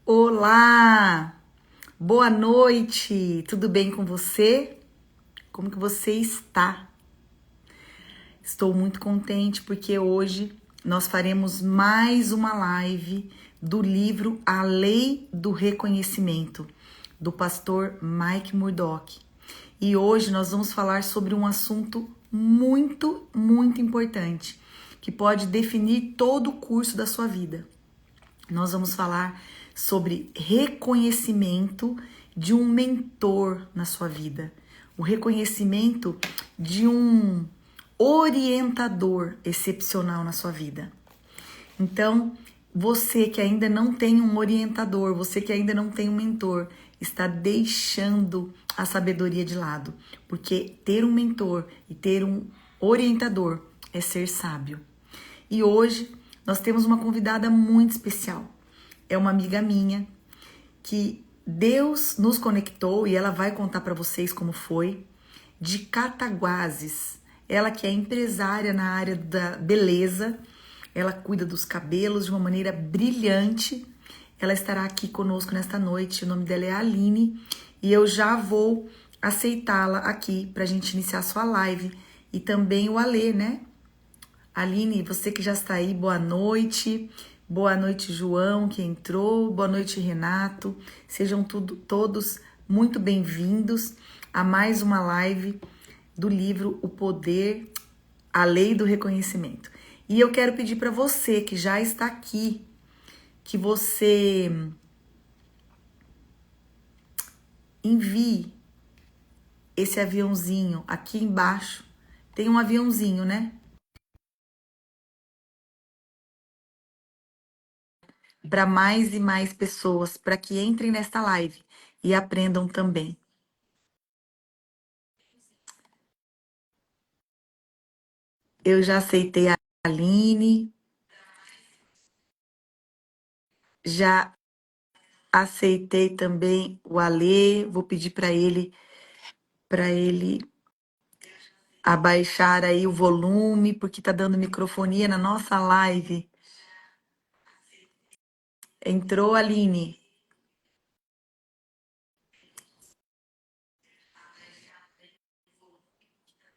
Olá! Boa noite! Tudo bem com você? Como que você está? Estou muito contente porque hoje nós faremos mais uma live do livro A Lei do Reconhecimento, do pastor Mike Murdock. E hoje nós vamos falar sobre um assunto muito importante, que pode definir todo o curso da sua vida. Nós vamos falar sobre reconhecimento de um mentor na sua vida, o reconhecimento de um orientador excepcional na sua vida. Então, você que ainda não tem um orientador, você que ainda não tem um mentor, está deixando a sabedoria de lado, porque ter um mentor e ter um orientador é ser sábio. E hoje nós temos uma convidada muito especial. É uma amiga minha que Deus nos conectou e ela vai contar para vocês como foi, de Cataguases. Ela que é empresária na área da beleza, ela cuida dos cabelos de uma maneira brilhante. Ela estará aqui conosco nesta noite. O nome dela é Aline e eu já vou aceitá-la aqui para a gente iniciar a sua live. E também o Alê, né? Aline, você que já está aí, boa noite. Boa noite, João, que entrou. Boa noite, Renato. Sejam todos muito bem-vindos a mais uma live do livro O Poder, a Lei do Reconhecimento. E eu quero pedir para você que já está aqui, que você envie esse aviãozinho aqui embaixo. Tem um aviãozinho, né? Para mais e mais pessoas, para que entrem nesta live e aprendam também. Eu já aceitei a Aline, já aceitei também o Alê, vou pedir para ele abaixar aí o volume, porque tá dando microfonia na nossa live. Entrou, Aline.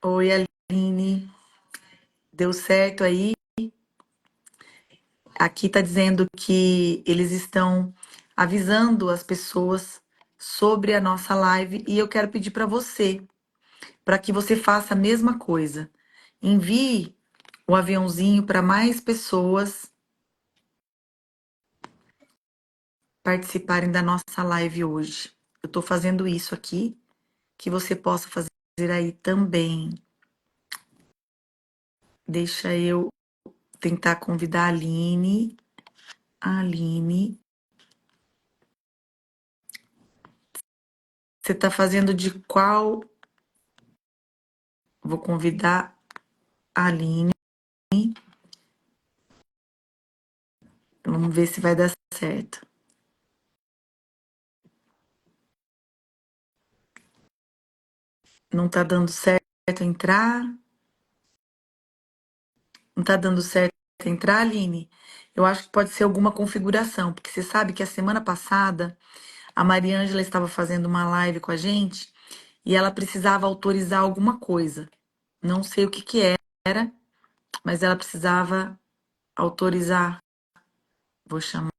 Oi, Aline. Deu certo aí? Aqui tá dizendo que eles estão avisando as pessoas sobre a nossa live e eu quero pedir para você, para que você faça a mesma coisa. Envie o aviãozinho para mais pessoas participarem da nossa live hoje. Eu estou fazendo isso aqui, que você possa fazer aí também. Deixa eu tentar convidar a Aline. Aline, você está fazendo de qual? Vou convidar a Aline. Vamos ver se vai dar certo. Não está dando certo entrar? Não está dando certo entrar, Aline? Eu acho que pode ser alguma configuração, porque você sabe que a semana passada a Mariângela estava fazendo uma live com a gente e ela precisava autorizar alguma coisa. Não sei o que que era, mas ela precisava autorizar. Vou chamar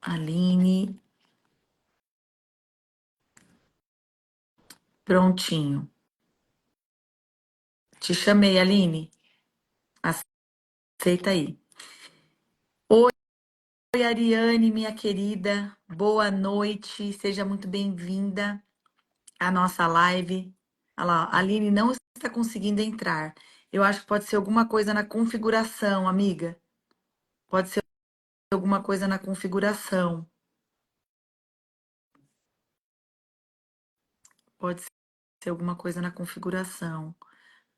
Aline. Prontinho. Te chamei, Aline. Aceita aí. Oi, Ariane, minha querida. Boa noite. Seja muito bem-vinda à nossa live. Olha lá, a Aline não está conseguindo entrar. Eu acho que pode ser alguma coisa na configuração, amiga. Pode ser alguma coisa na configuração. Pode ser alguma coisa na configuração.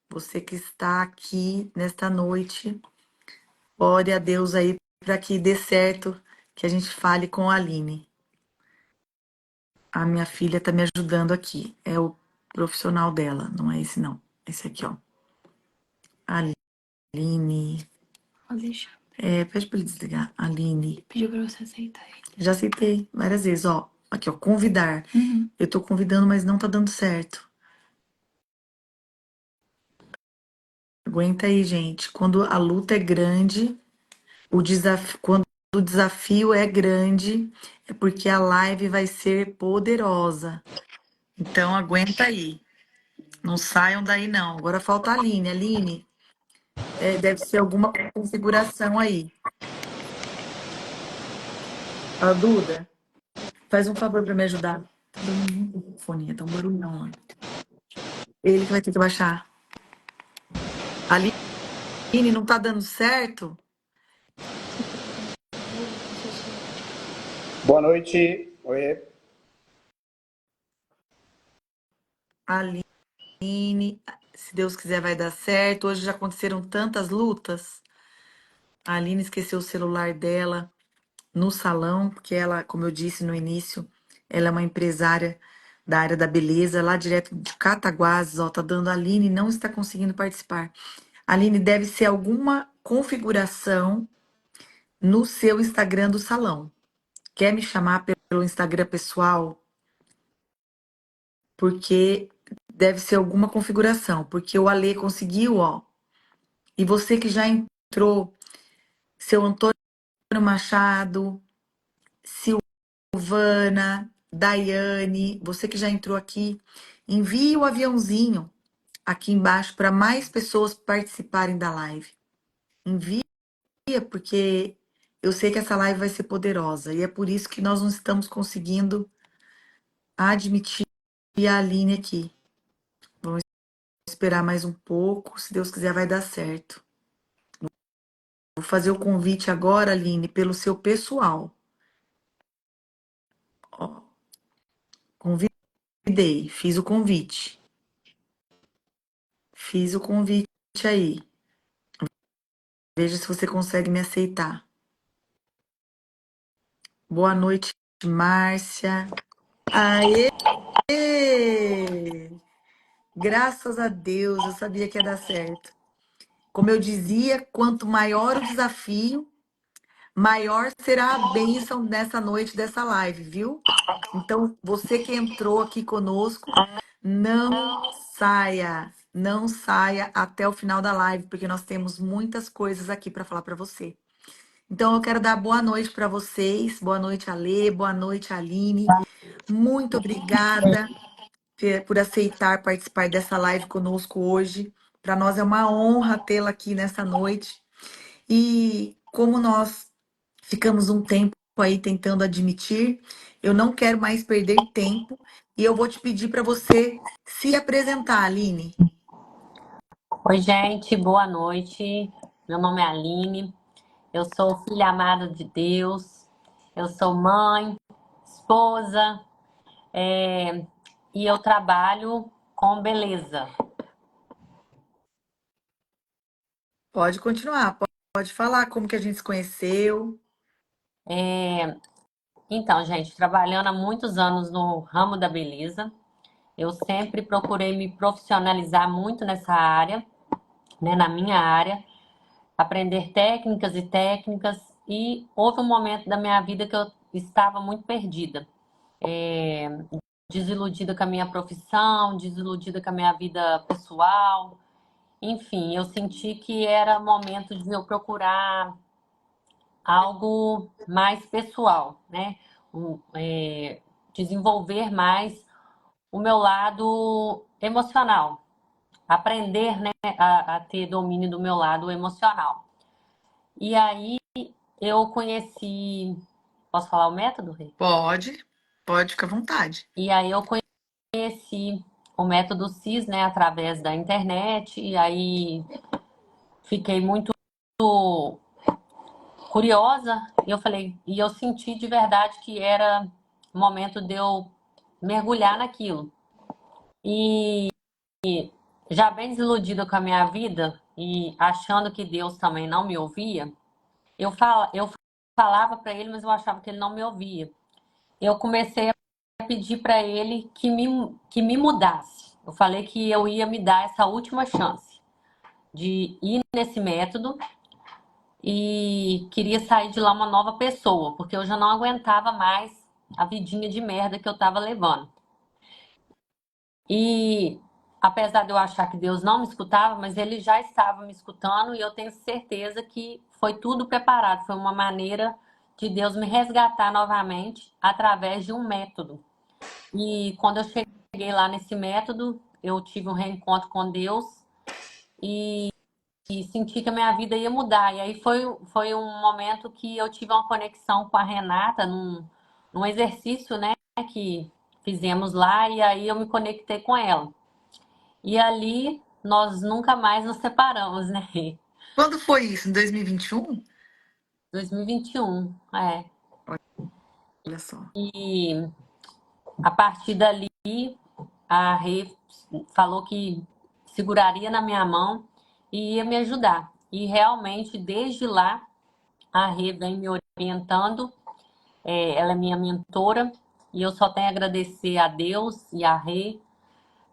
Você que está aqui nesta noite, ore a Deus aí para que dê certo, que a gente fale com a Aline. A minha filha está me ajudando aqui. É o profissional dela, não é esse não. Esse aqui, ó. Aline. Alexandre. Pede pra ele desligar. Aline. Pediu pra você aceitar ele. Já aceitei várias vezes, ó. Aqui, ó, convidar. Eu tô convidando, mas não tá dando certo. Aguenta aí, gente. Quando a luta é grande, quando o desafio é grande, é porque a live vai ser poderosa. Então, aguenta aí. Não saiam daí, não. Agora falta a Aline. Aline, deve ser alguma configuração aí. A Duda, faz um favor pra me ajudar. Tá dando muito fonia, tá um barulhão lá. Ele que vai ter que baixar. Aline, não tá dando certo? Boa noite. Oi. Aline, se Deus quiser vai dar certo. Hoje já aconteceram tantas lutas. A Aline esqueceu o celular dela no salão, porque ela, como eu disse no início, ela é uma empresária da área da beleza, lá direto de Cataguases, ó, tá dando a Aline, não está conseguindo participar. Aline, deve ser alguma configuração no seu Instagram do salão. Quer me chamar pelo Instagram pessoal? Porque deve ser alguma configuração, porque o Ale conseguiu, ó. E você que já entrou, seu Antônio Machado, Silvana, Daiane, você que já entrou aqui, envie o aviãozinho aqui embaixo para mais pessoas participarem da live. Envia, porque eu sei que essa live vai ser poderosa e é por isso que nós não estamos conseguindo admitir a Aline aqui. Vamos esperar mais um pouco, se Deus quiser vai dar certo. Vou fazer o convite agora, Aline, pelo seu pessoal. Ó, convidei, fiz o convite. Fiz o convite aí. Veja se você consegue me aceitar. Boa noite, Márcia. Aê! Graças a Deus, eu sabia que ia dar certo. Como eu dizia, quanto maior o desafio, maior será a bênção nessa noite dessa live, viu? Então, você que entrou aqui conosco, não saia até o final da live, porque nós temos muitas coisas aqui para falar para você. Então, eu quero dar boa noite para vocês. Boa noite, Alê. Boa noite, Aline. Muito obrigada por aceitar participar dessa live conosco hoje. Para nós é uma honra tê-la aqui nessa noite. E como nós ficamos um tempo aí tentando admitir, eu não quero mais perder tempo e eu vou te pedir para você se apresentar, Aline. Oi, gente, boa noite. Meu nome é Aline, eu sou filha amada de Deus, eu sou mãe, esposa, e eu trabalho com beleza. Pode continuar, pode falar como que a gente se conheceu. Então, gente, trabalhando há muitos anos no ramo da beleza, eu sempre procurei me profissionalizar muito nessa área, né, na minha área, aprender técnicas, e houve um momento da minha vida que eu estava muito perdida. Desiludida com a minha profissão, desiludida com a minha vida pessoal. Enfim, eu senti que era momento de eu procurar algo mais pessoal, né? Desenvolver mais o meu lado emocional, aprender, né, a ter domínio do meu lado emocional. E aí eu conheci. Posso falar o método, Rê? Pode ficar à vontade. E aí eu conheci o método CIS, né, através da internet, e aí fiquei muito curiosa, e eu falei, e eu senti de verdade que era o momento de eu mergulhar naquilo. E já bem desiludida com a minha vida e achando que Deus também não me ouvia, eu falava para ele, mas eu achava que ele não me ouvia. Eu comecei a pedir para ele que me mudasse. Eu falei que eu ia me dar essa última chance de ir nesse método e queria sair de lá uma nova pessoa, porque eu já não aguentava mais a vidinha de merda que eu tava levando. E apesar de eu achar que Deus não me escutava, mas ele já estava me escutando e eu tenho certeza que foi tudo preparado, foi uma maneira de Deus me resgatar novamente através de um método. E quando eu cheguei lá nesse método, eu tive um reencontro com Deus e senti que a minha vida ia mudar. E aí foi um momento que eu tive uma conexão com a Renata num exercício, né, que fizemos lá, e aí eu me conectei com ela. E ali nós nunca mais nos separamos, né? Quando foi isso? Em 2021? 2021, é. Olha só. E a partir dali, a Rê falou que seguraria na minha mão e ia me ajudar. E realmente, desde lá, a Rê vem me orientando. Ela é minha mentora e eu só tenho a agradecer a Deus e a Rê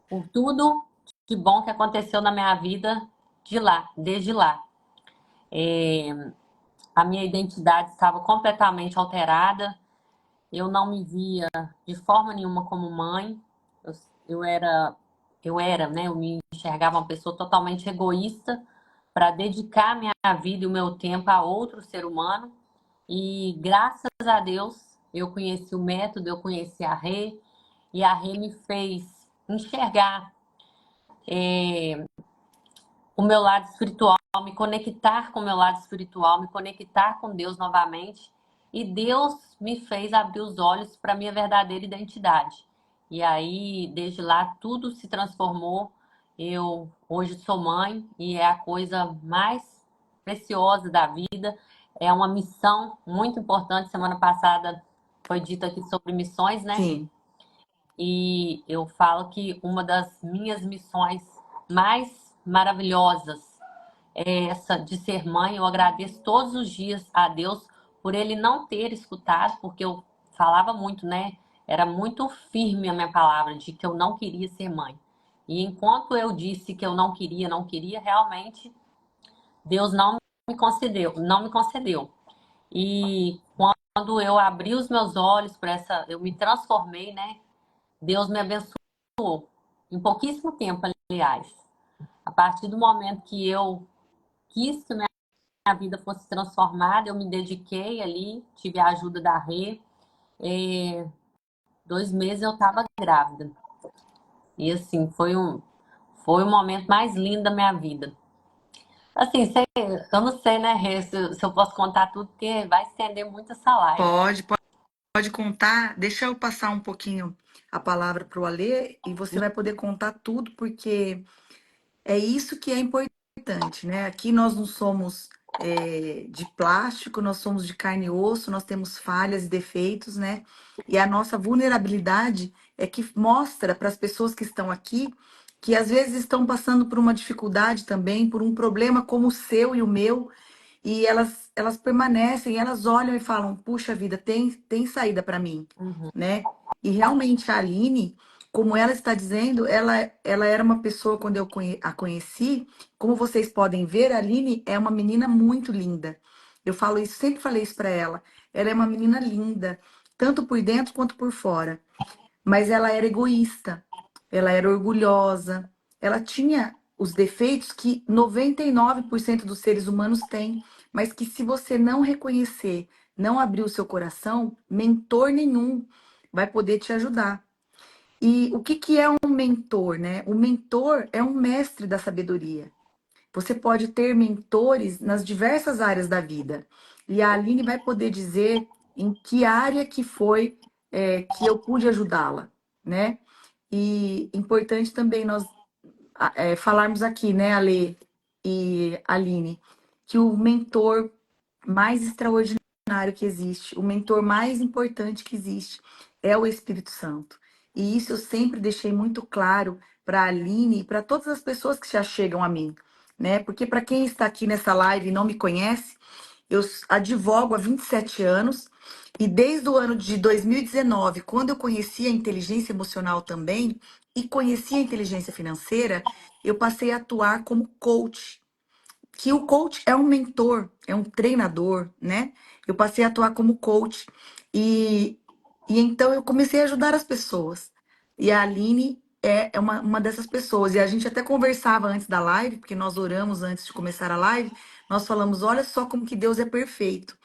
por tudo de bom que aconteceu na minha vida de lá, desde lá. A minha identidade estava completamente alterada. Eu não me via de forma nenhuma como mãe. Eu, eu era, né? Eu me enxergava uma pessoa totalmente egoísta para dedicar minha vida e o meu tempo a outro ser humano. E graças a Deus eu conheci o método, eu conheci a Rê, e a Rê me fez enxergar o meu lado espiritual, me conectar com o meu lado espiritual, me conectar com Deus novamente. E Deus me fez abrir os olhos para a minha verdadeira identidade. E aí, desde lá, tudo se transformou. Eu hoje sou mãe e é a coisa mais preciosa da vida. É uma missão muito importante. Semana passada foi dito aqui sobre missões, né? Sim. E eu falo que uma das minhas missões mais maravilhosas é essa de ser mãe. Eu agradeço todos os dias a Deus por ele não ter escutado, porque eu falava muito, né? Era muito firme a minha palavra de que eu não queria ser mãe. E enquanto eu disse que eu não queria, realmente Deus não me concedeu, não me concedeu. E quando eu abri os meus olhos para essa, eu me transformei, né? Deus me abençoou. Em pouquíssimo tempo, aliás. A partir do momento que eu quis que minha vida fosse transformada, eu me dediquei ali, tive a ajuda da Rê. 2 meses eu estava grávida. E assim, foi o momento mais lindo da minha vida. Assim, eu não sei, né, Rê, se eu posso contar tudo, porque vai estender muito essa live. Pode contar. Deixa eu passar um pouquinho a palavra para o Alê e você vai poder contar tudo, porque é isso que é importante, né? Aqui nós não somos de plástico, nós somos de carne e osso, nós temos falhas e defeitos, né? E a nossa vulnerabilidade é que mostra para as pessoas que estão aqui que às vezes estão passando por uma dificuldade também, por um problema como o seu e o meu, e elas permanecem, elas olham e falam: puxa vida, tem saída para mim, Uhum, né? E realmente a Aline, como ela está dizendo, ela era uma pessoa, quando eu a conheci, como vocês podem ver, a Aline é uma menina muito linda. Eu falo isso, sempre falei isso para ela. Ela é uma menina linda, tanto por dentro quanto por fora. Mas ela era egoísta, ela era orgulhosa, ela tinha os defeitos que 99% dos seres humanos têm, mas que se você não reconhecer, não abrir o seu coração, mentor nenhum vai poder te ajudar. E o que que é um mentor, né? O mentor é um mestre da sabedoria. Você pode ter mentores nas diversas áreas da vida. E a Aline vai poder dizer em que área que foi que eu pude ajudá-la, né? E importante também nós falarmos aqui, né, Ale e Aline, que o mentor mais extraordinário que existe, o mentor mais importante que existe é o Espírito Santo. E isso eu sempre deixei muito claro para a Aline e para todas as pessoas que já chegam a mim, né? Porque para quem está aqui nessa live e não me conhece, eu advogo há 27 anos e desde o ano de 2019, quando eu conheci a inteligência emocional também e conheci a inteligência financeira, eu passei a atuar como coach. que o coach é um mentor, é um treinador, né? Eu passei a atuar como coach e, e então eu comecei a ajudar as pessoas. E a Aline é uma dessas pessoas. E a gente até conversava antes da live, porque nós oramos antes de começar a live. Nós falamos: olha só como que Deus é perfeito.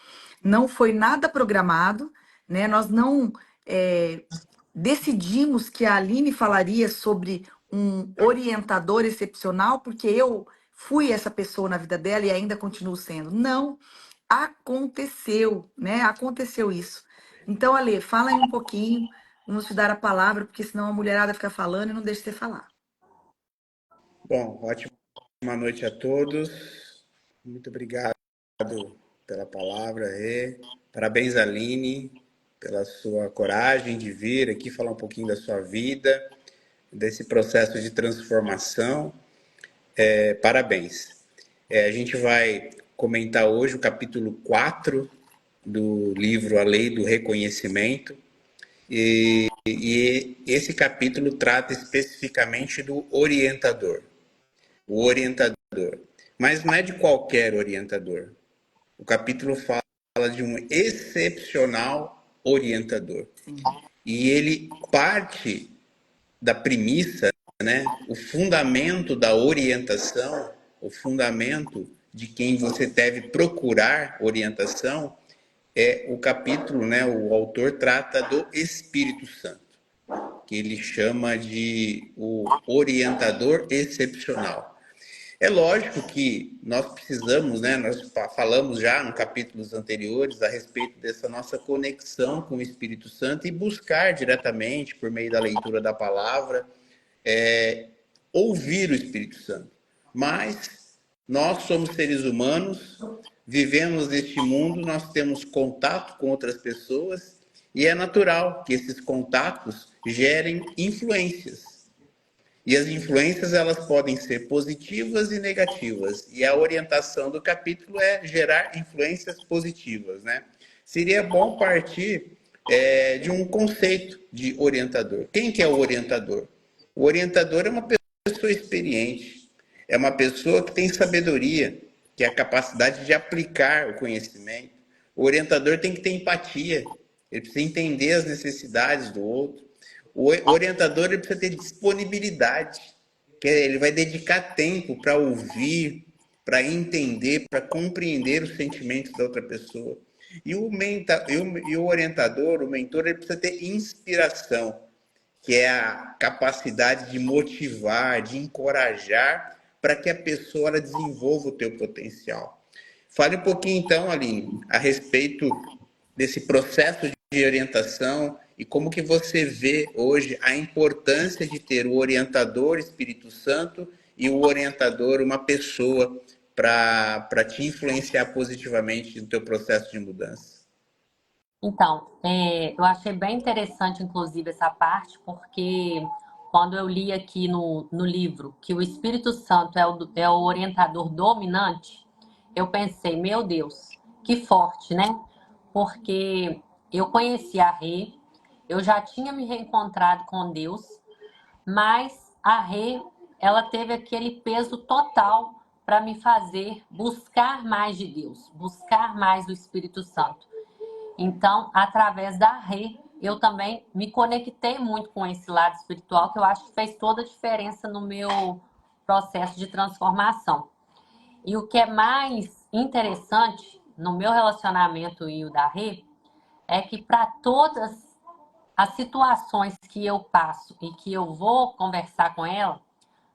Não foi nada programado, né? Nós não é, decidimos que a Aline falaria sobre um orientador excepcional, porque eu fui essa pessoa na vida dela e ainda continuo sendo. Não, aconteceu, né? Aconteceu isso. Então, Ale, fala aí um pouquinho, vamos te dar a palavra, porque senão a mulherada fica falando e não deixa você falar. Bom, ótima noite a todos. Muito obrigado pela palavra, Rê. Parabéns, Aline, pela sua coragem de vir aqui falar um pouquinho da sua vida, desse processo de transformação. Parabéns. A gente vai comentar hoje o capítulo 4 do livro A Lei do Reconhecimento. E esse capítulo trata especificamente do orientador. O orientador. Mas não é de qualquer orientador. O capítulo fala de um excepcional orientador. Sim. E ele parte da premissa, né, o fundamento da orientação, o fundamento de quem você deve procurar orientação, é o capítulo, né, o autor trata do Espírito Santo, que ele chama de o orientador excepcional. É lógico que nós precisamos, né? Nós falamos já em capítulos anteriores a respeito dessa nossa conexão com o Espírito Santo e buscar diretamente, por meio da leitura da palavra, ouvir o Espírito Santo. Mas nós somos seres humanos, vivemos neste mundo, nós temos contato com outras pessoas e é natural que esses contatos gerem influências. E as influências elas podem ser positivas e negativas. E a orientação do capítulo é gerar influências positivas, né? Seria bom partir de um conceito de orientador. Quem que é o orientador? O orientador é uma pessoa experiente, é uma pessoa que tem sabedoria, que é a capacidade de aplicar o conhecimento. O orientador tem que ter empatia, ele precisa entender as necessidades do outro. O orientador ele precisa ter disponibilidade, que ele vai dedicar tempo para ouvir, para entender, para compreender os sentimentos da outra pessoa. E o orientador, o mentor, ele precisa ter inspiração, que é a capacidade de motivar, de encorajar para que a pessoa ela desenvolva o teu potencial. Fale um pouquinho então, Aline, a respeito desse processo de orientação e como que você vê hoje a importância de ter o orientador Espírito Santo e o orientador uma pessoa para te influenciar positivamente no teu processo de mudança. Então, eu achei bem interessante, inclusive, essa parte, porque quando eu li aqui no livro que o Espírito Santo é o orientador dominante, eu pensei, meu Deus, que forte, né? Porque eu conheci a Rê, eu já tinha me reencontrado com Deus, mas a Rê, ela teve aquele peso total para me fazer buscar mais de Deus, buscar mais do Espírito Santo. Então, através da Rê, eu também me conectei muito com esse lado espiritual, que eu acho que fez toda a diferença no meu processo de transformação. E o que é mais interessante no meu relacionamento e o da Rê é que para todas as situações que eu passo e que eu vou conversar com ela,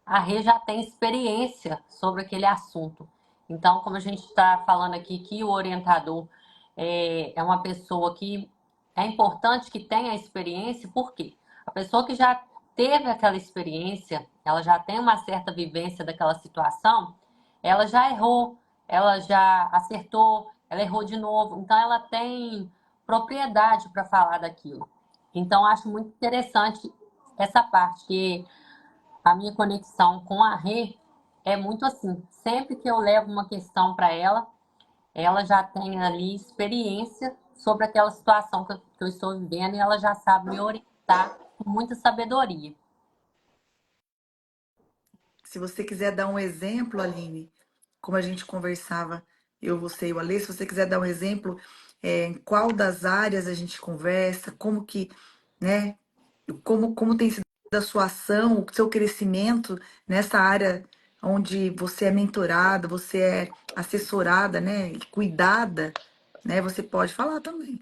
a Rê já tem experiência sobre aquele assunto. Então, como a gente está falando aqui, que o orientador é uma pessoa que é importante que tenha experiência, por quê? A pessoa que já teve aquela experiência, ela já tem uma certa vivência daquela situação, ela já errou, ela já acertou, ela errou de novo, então ela tem propriedade para falar daquilo. Então, acho muito interessante essa parte, que a minha conexão com a Rê é muito assim. Sempre que eu levo uma questão para ela, ela já tem ali experiência sobre aquela situação que eu estou vivendo e ela já sabe me orientar com muita sabedoria. Se você quiser dar um exemplo, Aline, como a gente conversava, eu, você e o Alê, se você quiser dar um exemplo, em qual das áreas a gente conversa, como que, né, como tem sido a sua ação, o seu crescimento nessa área onde você é mentorada, você é assessorada, né, e cuidada, né, você pode falar também.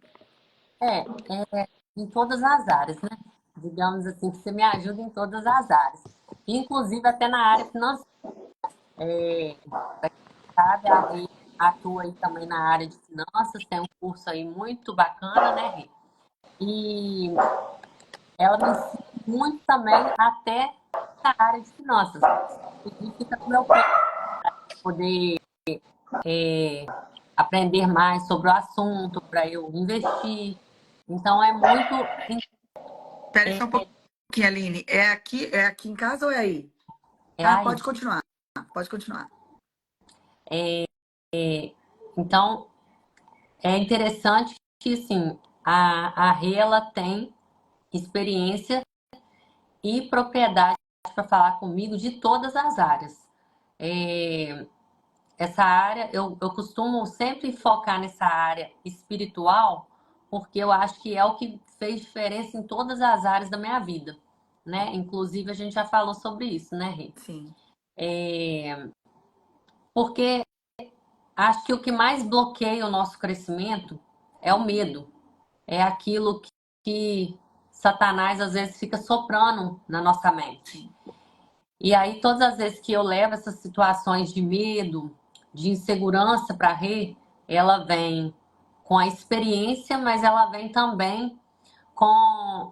É, em todas as áreas, né? Digamos assim, que você me ajuda em todas as áreas. Inclusive até na área financeira, sabe? A Rê atua aí também na área de finanças, tem um curso aí muito bacana, né, Rê? E ela me ensina muito também até na área de finanças. Inclusive fica no meu pé poder aprender mais sobre o assunto, para eu investir. Então é muito. Espera só um pouquinho, Aline. É aqui em casa ou é aí? É Ah, aí. pode continuar. Pode continuar. Então é interessante que assim, a Rê ela tem experiência e propriedade para falar comigo de todas as áreas. É, essa área, eu costumo sempre focar nessa área espiritual, porque eu acho que é o que fez diferença em todas as áreas da minha vida, né? Inclusive, a gente já falou sobre isso, né, Rê? Sim, Porque acho que o que mais bloqueia o nosso crescimento é o medo. É aquilo que Satanás às vezes fica soprando na nossa mente. sim, E aí, todas as vezes que eu levo essas situações de medo, de insegurança para a Rê, ela vem com a experiência, mas ela vem também com,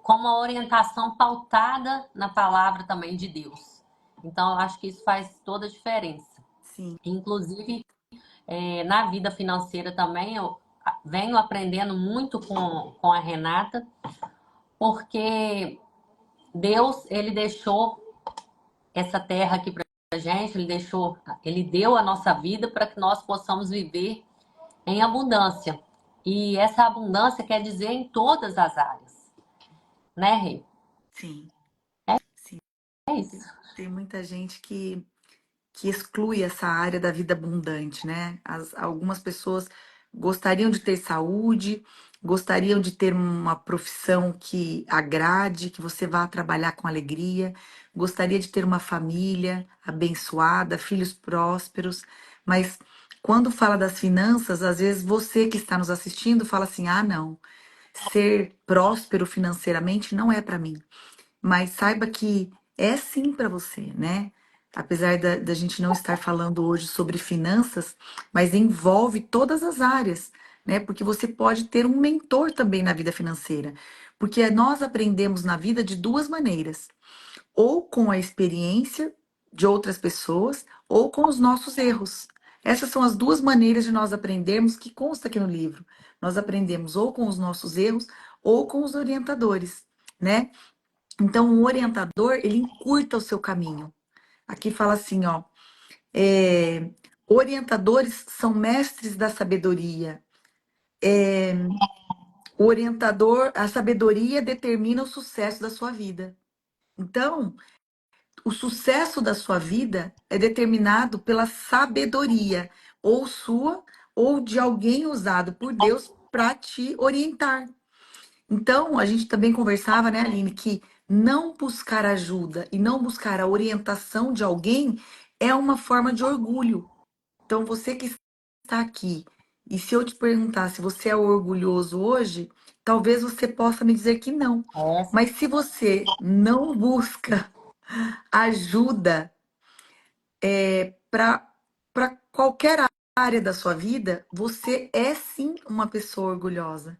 com uma orientação pautada na palavra também de Deus. Então, eu acho que isso faz toda a diferença. sim. Inclusive, na vida financeira também, eu venho aprendendo muito com a Renata, porque Deus, ele deixou essa terra aqui para a gente, ele deu a nossa vida para que nós possamos viver em abundância. E essa abundância quer dizer em todas as áreas, né, Rê? Sim, sim. É isso. Tem muita gente que exclui essa área da vida abundante, né? Algumas pessoas gostariam de ter saúde, gostariam de ter uma profissão que agrade, que você vá trabalhar com alegria, gostaria de ter uma família abençoada, filhos prósperos, mas quando fala das finanças, às vezes você que está nos assistindo fala assim: ah, não, ser próspero financeiramente não é para mim. Mas saiba que é sim para você, né? Apesar da gente não estar falando hoje sobre finanças, mas envolve todas as áreas, né? Porque você pode ter um mentor também na vida financeira. Porque nós aprendemos na vida de duas maneiras: ou com a experiência de outras pessoas, ou com os nossos erros. Essas são as duas maneiras de nós aprendermos que consta aqui no livro. Nós aprendemos ou com os nossos erros, ou com os orientadores, né? Então, o orientador, ele encurta o seu caminho. Aqui fala assim, ó, é, orientadores são mestres da sabedoria. O orientador, a sabedoria determina o sucesso da sua vida. Então, o sucesso da sua vida é determinado pela sabedoria, ou sua, ou de alguém usado por Deus para te orientar. Então, a gente também conversava, né, Aline, que não buscar ajuda e não buscar a orientação de alguém é uma forma de orgulho. Então, você que está aqui, e se eu te perguntar se você é orgulhoso hoje, talvez você possa me dizer que não. Essa Mas se você não busca ajuda para qualquer área da sua vida, você é sim uma pessoa orgulhosa.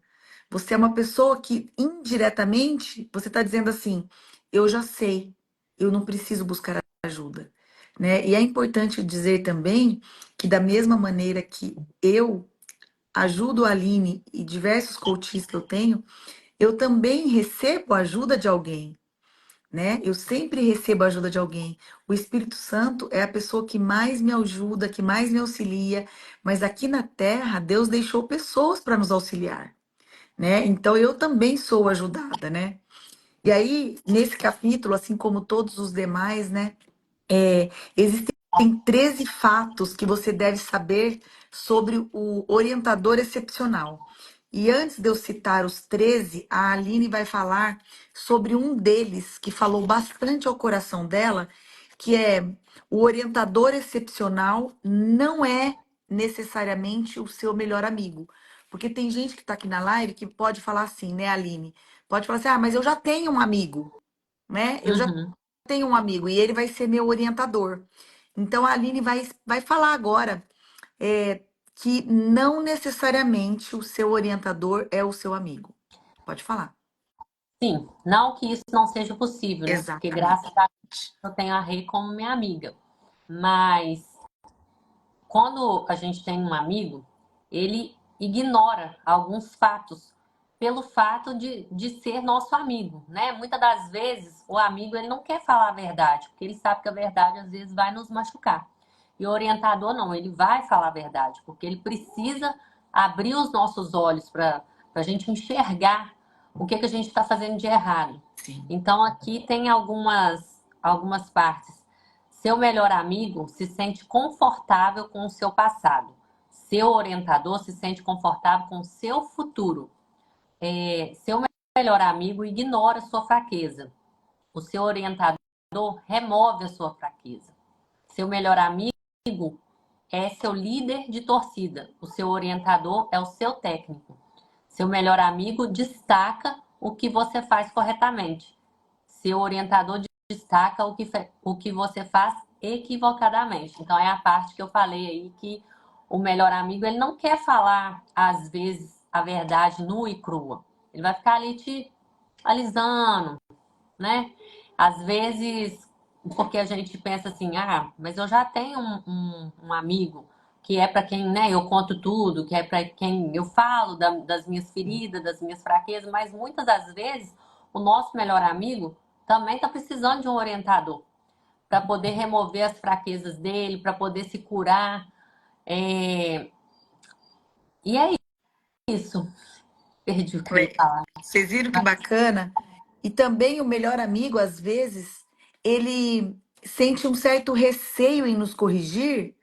Você é uma pessoa que indiretamente você está dizendo assim: eu já sei, eu não preciso buscar ajuda, né? E é importante dizer também que da mesma maneira que eu ajudo a Aline e diversos coaches que eu tenho, eu também recebo ajuda de alguém, né? Eu sempre recebo a ajuda de alguém. O Espírito Santo é a pessoa que mais me ajuda, que mais me auxilia, mas aqui na Terra, Deus deixou pessoas para nos auxiliar, né? Então eu também sou ajudada, né? E aí, nesse capítulo, assim como todos os demais, né? Existem tem 13 fatos que você deve saber sobre o orientador excepcional. E antes de eu citar os 13, a Aline vai falar sobre um deles que falou bastante ao coração dela, que é o orientador excepcional não é necessariamente o seu melhor amigo. Porque tem gente que está aqui na live que pode falar assim, né, Aline? Pode falar assim, ah, mas eu já tenho um amigo, né? Eu já Uhum. tenho um amigo e ele vai ser meu orientador. Então a Aline vai falar agora é, que não necessariamente o seu orientador é o seu amigo. Pode falar. Sim, não que isso não seja possível, né? Porque Exatamente. graças a Deus eu tenho a Rei como minha amiga. Mas quando a gente tem um amigo, ele ignora alguns fatos pelo fato de ser nosso amigo, né? Muitas das vezes o amigo ele não quer falar a verdade, porque ele sabe que a verdade às vezes vai nos machucar. E o orientador não, ele vai falar a verdade, porque ele precisa abrir os nossos olhos para a gente enxergar o que a gente está fazendo de errado. Sim. Então aqui tem algumas partes. Seu melhor amigo se sente confortável com o seu passado. Seu orientador se sente confortável com o seu futuro. Seu melhor amigo ignora sua fraqueza. O seu orientador remove a sua fraqueza. Seu melhor amigo é seu líder de torcida. O seu orientador é o seu técnico. Seu melhor amigo destaca o que você faz corretamente. Seu orientador destaca o que você faz equivocadamente. Então, é a parte que eu falei aí que o melhor amigo, ele não quer falar, às vezes, a verdade nua e crua. Ele vai ficar ali te alisando, né? Às vezes, porque a gente pensa assim, ah, mas eu já tenho um amigo que é para quem, né, eu conto tudo, que é para quem eu falo das minhas feridas, das minhas fraquezas, mas muitas das vezes o nosso melhor amigo também está precisando de um orientador para poder remover as fraquezas dele, para poder se curar. É... E é isso. Perdi o que eu ia falar. Vocês viram que bacana? E também o melhor amigo, às vezes, ele sente um certo receio em nos corrigir,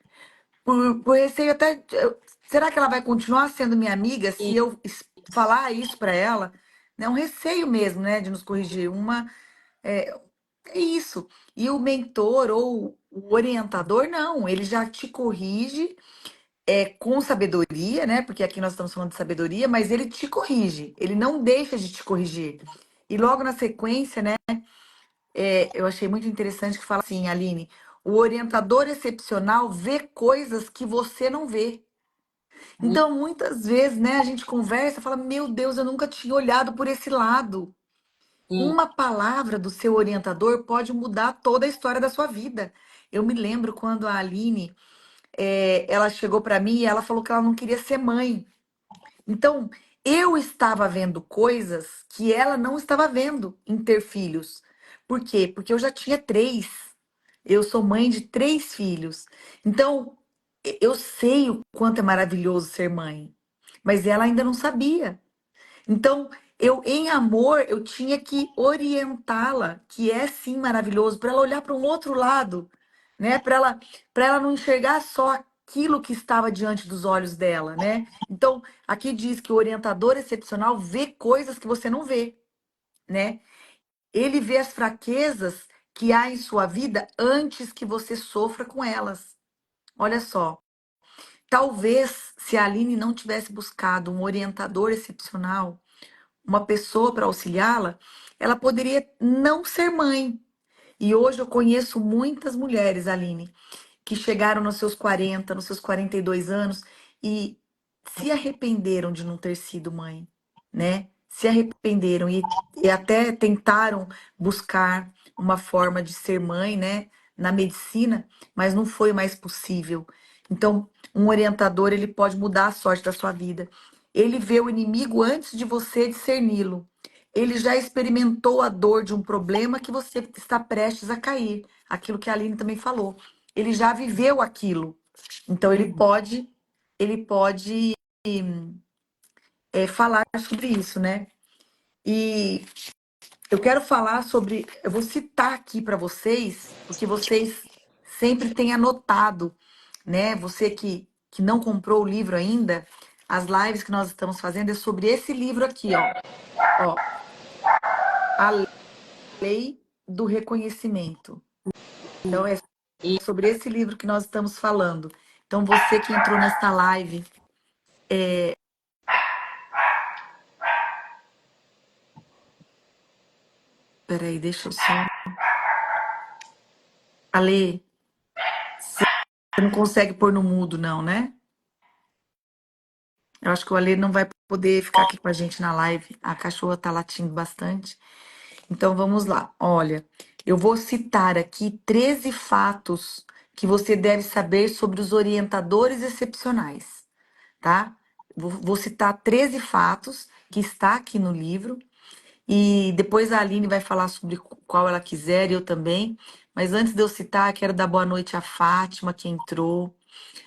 por receio até. Será que ela vai continuar sendo minha amiga se E, eu falar isso para ela? É um receio mesmo, né, de nos corrigir. É, é isso. E o mentor ou o orientador, não, ele já te corrige com sabedoria, né? Porque aqui nós estamos falando de sabedoria, mas ele te corrige, ele não deixa de te corrigir. E logo na sequência, né? Eu achei muito interessante que fala assim, Aline, o orientador excepcional vê coisas que você não vê. Então, muitas vezes, né, a gente conversa, fala, meu Deus, eu nunca tinha olhado por esse lado. e, Uma palavra do seu orientador pode mudar toda a história da sua vida. Eu me lembro quando a Aline, ela chegou para mim e ela falou que ela não queria ser mãe. Então, eu estava vendo coisas que ela não estava vendo em ter filhos. Por quê? Porque eu já tinha três. Eu sou mãe de três filhos. Então, eu sei o quanto é maravilhoso ser mãe. Mas ela ainda não sabia. Então, em amor, eu tinha que orientá-la, que é sim maravilhoso, para ela olhar para um outro lado, né? Para ela não enxergar só aquilo que estava diante dos olhos dela, né? Então, aqui diz que o orientador excepcional vê coisas que você não vê, né? Ele vê as fraquezas que há em sua vida antes que você sofra com elas. Olha só, talvez se a Aline não tivesse buscado um orientador excepcional, uma pessoa para auxiliá-la, ela poderia não ser mãe. E hoje eu conheço muitas mulheres, Aline, que chegaram nos seus 40, nos seus 42 anos e se arrependeram de não ter sido mãe, né? Se arrependeram e até tentaram buscar uma forma de ser mãe, né, na medicina, mas não foi mais possível. Então, um orientador, ele pode mudar a sorte da sua vida. Ele vê o inimigo antes de você discerni-lo. Ele já experimentou a dor de um problema que você está prestes a cair. Aquilo que a Aline também falou. Ele já viveu aquilo. Então ele pode falar sobre isso, né? E eu quero falar sobre, eu vou citar aqui para vocês, porque vocês sempre tem anotado, né? Você que não comprou o livro ainda, as lives que nós estamos fazendo é sobre esse livro aqui, ó. Ó, A Lei do Reconhecimento. Então, é E sobre esse livro que nós estamos falando. Então, você que entrou nesta live, peraí, deixa eu só. Ale, você não consegue pôr no mudo, não, né? Eu acho que o Ale não vai poder ficar aqui com a gente na live. A cachorra tá latindo bastante. Então vamos lá. Olha, eu vou citar aqui 13 fatos que você deve saber sobre os orientadores excepcionais, tá? Vou citar 13 fatos que está aqui no livro. E depois a Aline vai falar sobre qual ela quiser, e eu também. Mas antes de eu citar, quero dar boa noite à Fátima, que entrou,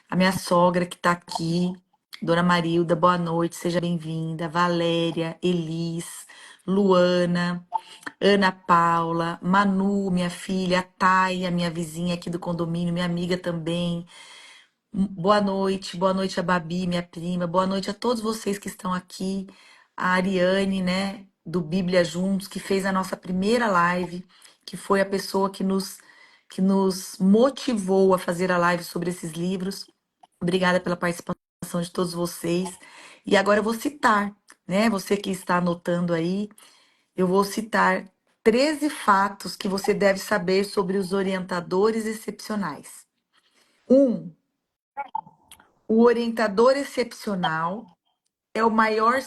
a minha sogra que está aqui, Dona Marilda, boa noite, seja bem-vinda. Valéria, Elis, Luana, Ana Paula, Manu, minha filha, a Thay, a minha vizinha aqui do condomínio, minha amiga também. Boa noite a Babi, minha prima, boa noite a todos vocês que estão aqui. A Ariane, né, do Bíblia Juntos, que fez a nossa primeira live, que foi a pessoa que nos motivou a fazer a live sobre esses livros. Obrigada pela participação de todos vocês. E agora eu vou citar, né, você que está anotando aí, eu vou citar 13 fatos que você deve saber sobre os orientadores excepcionais. Um, o orientador excepcional é o maior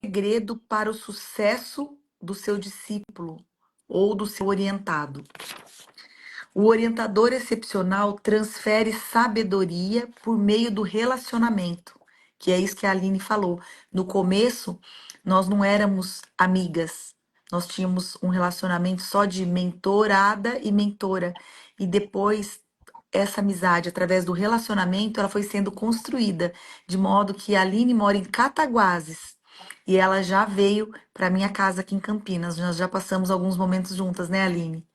segredo para o sucesso do seu discípulo ou do seu orientado. O orientador excepcional transfere sabedoria por meio do relacionamento, que é isso que a Aline falou. No começo, nós não éramos amigas, nós tínhamos um relacionamento só de mentorada e mentora. E depois, essa amizade, através do relacionamento, ela foi sendo construída, de modo que a Aline mora em Cataguases. E ela já veio para minha casa aqui em Campinas. Nós já passamos alguns momentos juntas, né, Aline?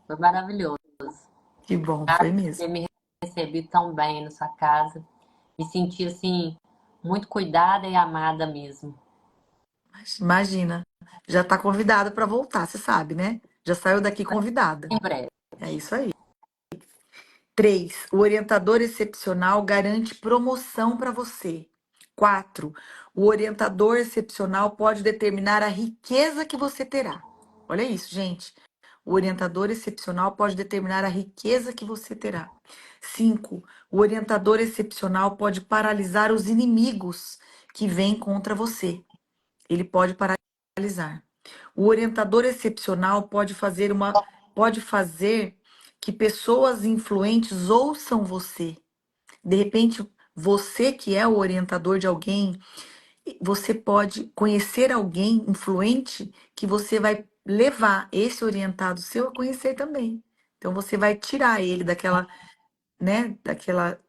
foi maravilhoso. Que bom, Obrigada foi por mesmo. ter me recebido tão bem na sua casa. Me senti assim, muito cuidada e amada mesmo. Imagina, já tá convidada para voltar, você sabe, né? Já saiu daqui convidada. Em breve. É isso aí. 3. O orientador excepcional garante promoção para você. 4. O orientador excepcional pode determinar a riqueza que você terá. Olha isso, gente. O orientador excepcional pode determinar a riqueza que você terá. 5. O orientador excepcional pode paralisar os inimigos que vêm contra você. Ele pode paralisar. O orientador excepcional pode fazer que pessoas influentes ouçam você. De repente, você que é o orientador de alguém, você pode conhecer alguém influente que você vai levar esse orientado seu a conhecer também. Então você vai tirar ele daquela, né, daquela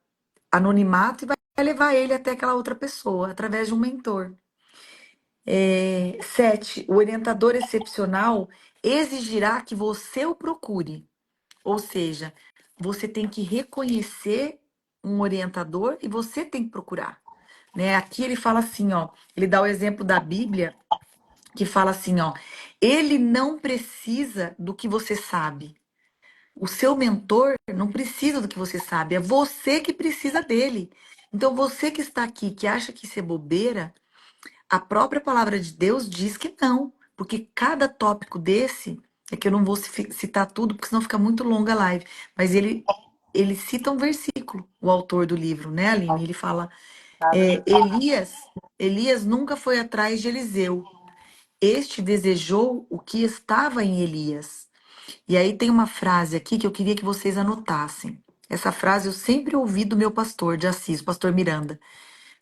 anonimato e vai levar ele até aquela outra pessoa através de um mentor. 7. O orientador excepcional exigirá que você o procure. Ou seja, você tem que reconhecer um orientador e você tem que procurar. Né? Aqui ele fala assim, ó, ele dá o exemplo da Bíblia, que fala assim, ó, ele não precisa do que você sabe. O seu mentor não precisa do que você sabe, é você que precisa dele. Então, você que está aqui, que acha que isso é bobeira, a própria palavra de Deus diz que não, porque cada tópico desse, é que eu não vou citar tudo, porque senão fica muito longa a live, mas ele cita um versículo, o autor do livro, né, Aline? Ele fala, Elias nunca foi atrás de Eliseu, este desejou o que estava em Elias. E aí tem uma frase aqui que eu queria que vocês anotassem. Essa frase eu sempre ouvi do meu pastor de Assis, pastor Miranda.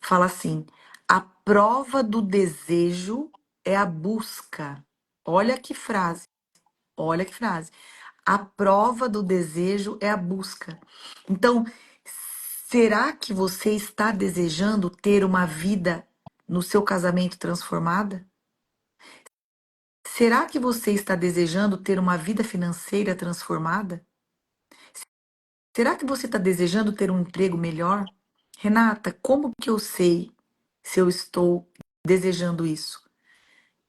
Fala assim: a prova do desejo é a busca. Olha que frase, olha que frase. A prova do desejo é a busca. Então, será que você está desejando ter uma vida no seu casamento transformada? Será que você está desejando ter uma vida financeira transformada? Será que você está desejando ter um emprego melhor? Renata, como que eu sei se eu estou desejando isso?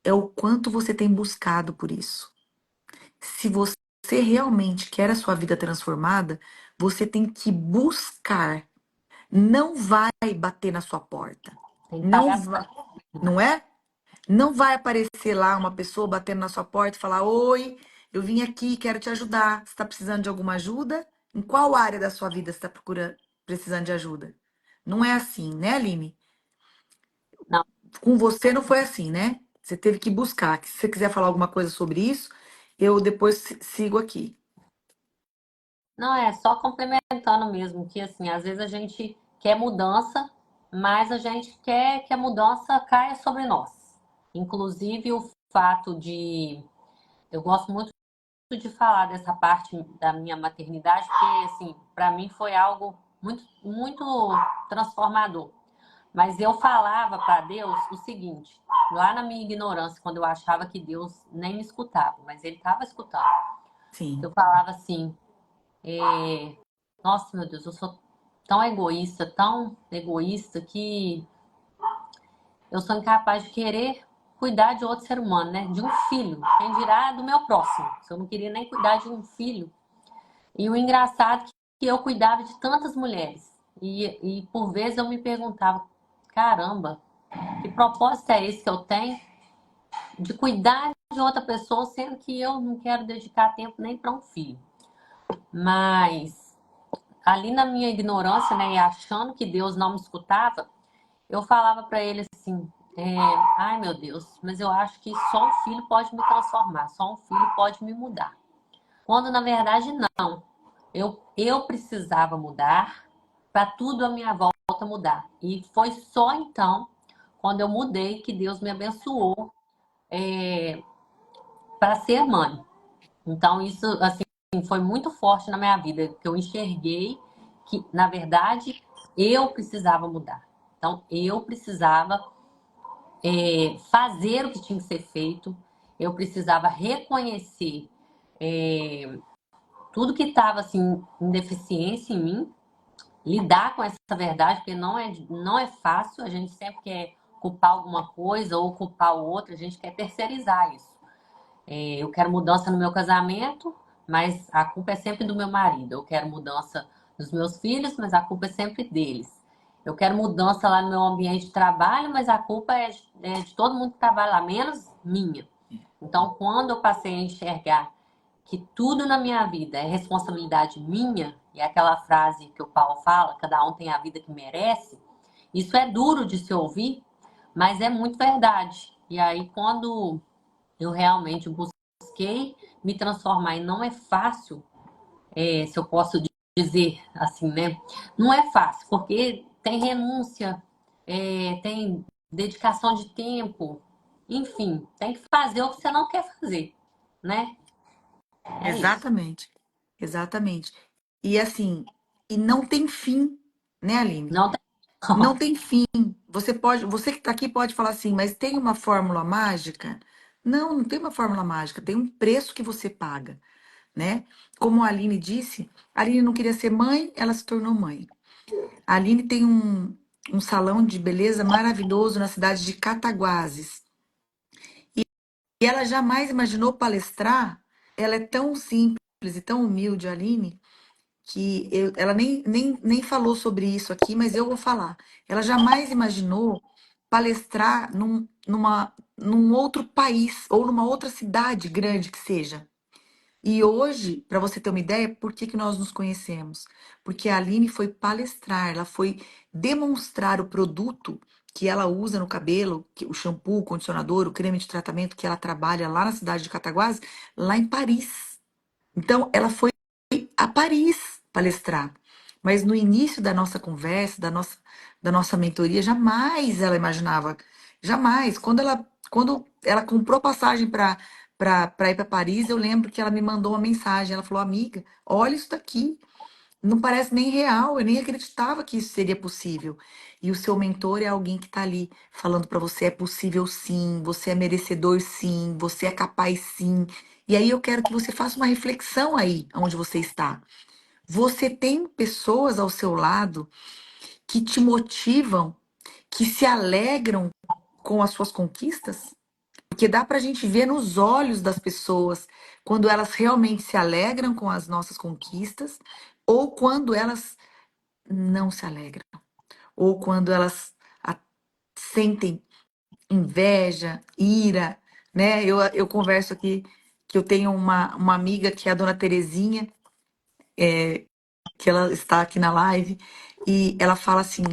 É o quanto você tem buscado por isso. Se você realmente quer a sua vida transformada, você tem que buscar. Não vai bater na sua porta. Tem que Não pagar vai, não é? Não vai aparecer lá uma pessoa batendo na sua porta e falar: Oi, eu vim aqui, quero te ajudar. Você está precisando de alguma ajuda? Em qual área da sua vida você está procurando, precisando de ajuda? Não é assim, né, Aline? não. Com você não foi assim, né? Você teve que buscar. Se você quiser falar alguma coisa sobre isso, eu depois sigo aqui. Não, é só complementando mesmo, que assim, às vezes a gente quer mudança, mas a gente quer que a mudança caia sobre nós. Inclusive o fato de, eu gosto muito de falar dessa parte da minha maternidade, porque assim, para mim foi algo muito transformador. Mas eu falava para Deus o seguinte, lá na minha ignorância, quando eu achava que Deus nem me escutava, mas ele estava escutando. Eu Sim, falava assim, nossa, meu Deus, eu sou tão egoísta que eu sou incapaz de querer cuidar de outro ser humano, né? De um filho. Quem dirá do meu próximo? Se eu não queria nem cuidar de um filho. E o engraçado é que eu cuidava de tantas mulheres. E por vezes eu me perguntava, caramba, que propósito é esse que eu tenho de cuidar de outra pessoa, sendo que eu não quero dedicar tempo nem para um filho. Mas ali na minha ignorância, né, e achando que Deus não me escutava, eu falava para ele assim: ai meu Deus, mas eu acho que só um filho pode me transformar, só um filho pode me mudar. Quando na verdade não. Eu precisava mudar para tudo à minha volta mudar. E foi só então, quando eu mudei, que Deus me abençoou para ser mãe. Então isso assim foi muito forte na minha vida, que eu enxerguei que na verdade eu precisava mudar. Então eu precisava fazer o que tinha que ser feito, eu precisava reconhecer tudo que estava assim em deficiência em mim, lidar com essa verdade, porque não é fácil, a gente sempre quer culpar alguma coisa ou culpar o outro, a gente quer terceirizar isso. Eu quero mudança no meu casamento, mas a culpa é sempre do meu marido. Eu quero mudança dos meus filhos, mas a culpa é sempre deles. Eu quero mudança lá no meu ambiente de trabalho, mas a culpa é de todo mundo que trabalha lá, menos minha. Então, quando eu passei a enxergar que tudo na minha vida é responsabilidade minha, e é aquela frase que o Paulo fala, cada um tem a vida que merece, isso é duro de se ouvir, mas é muito verdade. E aí, quando eu realmente busquei me transformar, e não é fácil, se eu posso dizer assim, né? Não é fácil, porque tem renúncia, tem dedicação de tempo, enfim, tem que fazer o que você não quer fazer, né? É isso. exatamente. Exatamente. E assim, e não tem fim, né, Aline? Não tem. Não tem fim. Você que está aqui pode falar assim, mas tem uma fórmula mágica? Não, não tem uma fórmula mágica, tem um preço que você paga, né? Como a Aline disse, a Aline não queria ser mãe, ela se tornou mãe. A Aline tem um salão de beleza maravilhoso na cidade de Cataguases. E ela jamais imaginou palestrar. Ela é tão simples e tão humilde, a Aline, que ela nem falou sobre isso aqui, mas eu vou falar. Ela jamais imaginou palestrar num outro país ou numa outra cidade grande que seja. E hoje, para você ter uma ideia, por que que nós nos conhecemos? Porque a Aline foi palestrar, ela foi demonstrar o produto que ela usa no cabelo, o shampoo, o condicionador, o creme de tratamento que ela trabalha lá na cidade de Cataguases, lá em Paris. Então, ela foi a Paris palestrar. Mas no início da nossa conversa, da nossa mentoria, jamais ela imaginava, jamais. Quando ela comprou passagem para ir para Paris, eu lembro que ela me mandou uma mensagem. Ela falou: Amiga, olha isso daqui. Não parece nem real. Eu nem acreditava que isso seria possível. E o seu mentor é alguém que está ali falando para você: é possível sim, você é merecedor sim, você é capaz sim. E aí eu quero que você faça uma reflexão aí, onde você está. Você tem pessoas ao seu lado que te motivam, que se alegram com as suas conquistas? Porque dá pra gente ver nos olhos das pessoas quando elas realmente se alegram com as nossas conquistas ou quando elas não se alegram, ou quando elas a- sentem inveja, ira, né? Eu converso aqui que eu tenho uma amiga que é a dona Terezinha, que ela está aqui na live, e ela fala assim,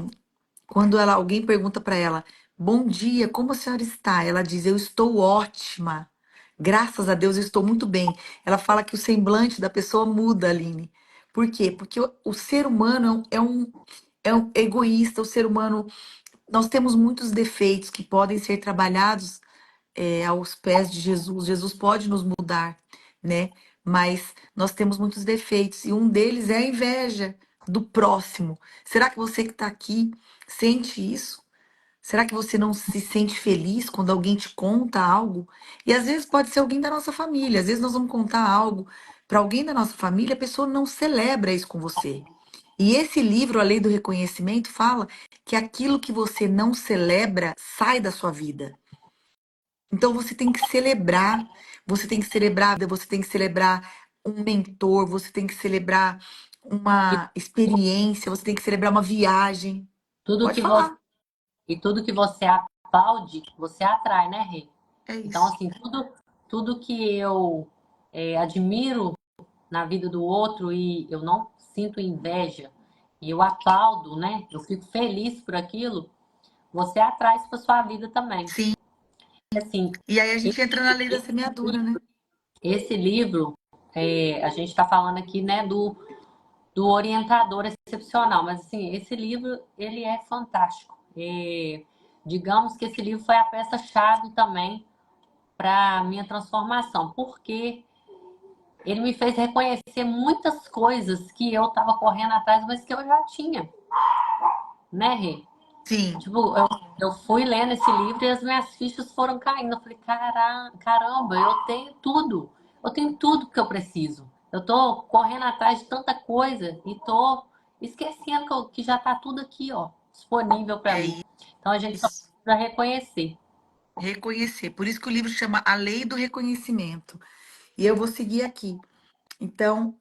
quando alguém pergunta para ela, bom dia, como a senhora está? Ela diz, eu estou ótima. Graças a Deus, eu estou muito bem. Ela fala que o semblante da pessoa muda, Aline. Por quê? Porque o ser humano é um egoísta, o ser humano. Nós temos muitos defeitos que podem ser trabalhados aos pés de Jesus. Jesus pode nos mudar, né? Mas nós temos muitos defeitos e um deles é a inveja do próximo. Será que você que está aqui sente isso? Será que você não se sente feliz quando alguém te conta algo? E às vezes pode ser alguém da nossa família. Às vezes nós vamos contar algo para alguém da nossa família, a pessoa não celebra isso com você. E esse livro, A Lei do Reconhecimento, fala que aquilo que você não celebra sai da sua vida. Então você tem que celebrar, você tem que celebrar, você tem que celebrar um mentor, você tem que celebrar E uma experiência, você tem que celebrar uma viagem. tudo Pode que você, falar. e tudo que você aplaude, você atrai, né, Rê? É Então, isso. assim, tudo que eu admiro na vida do outro e eu não sinto inveja, e eu aplaudo, né? Eu fico feliz por aquilo, você atrai isso para sua vida também. Sim. E, assim, E aí a gente esse, entra na lei da esse semeadura, né? livro, esse livro, a gente está falando aqui, né, do orientador excepcional, mas assim, esse livro, ele é fantástico. Digamos que esse livro foi a peça-chave também para minha transformação, porque ele me fez reconhecer muitas coisas que eu estava correndo atrás, mas que eu já tinha, né, Rê? Sim, Tipo, eu fui lendo esse livro e as minhas fichas foram caindo. Eu falei, caramba, eu tenho tudo que eu preciso. Eu tô correndo atrás de tanta coisa e tô esquecendo que já tá tudo aqui, ó, disponível para é mim. Então a gente só isso. precisa reconhecer. Reconhecer. Por isso que o livro chama A Lei do Reconhecimento. E eu vou seguir aqui. Então,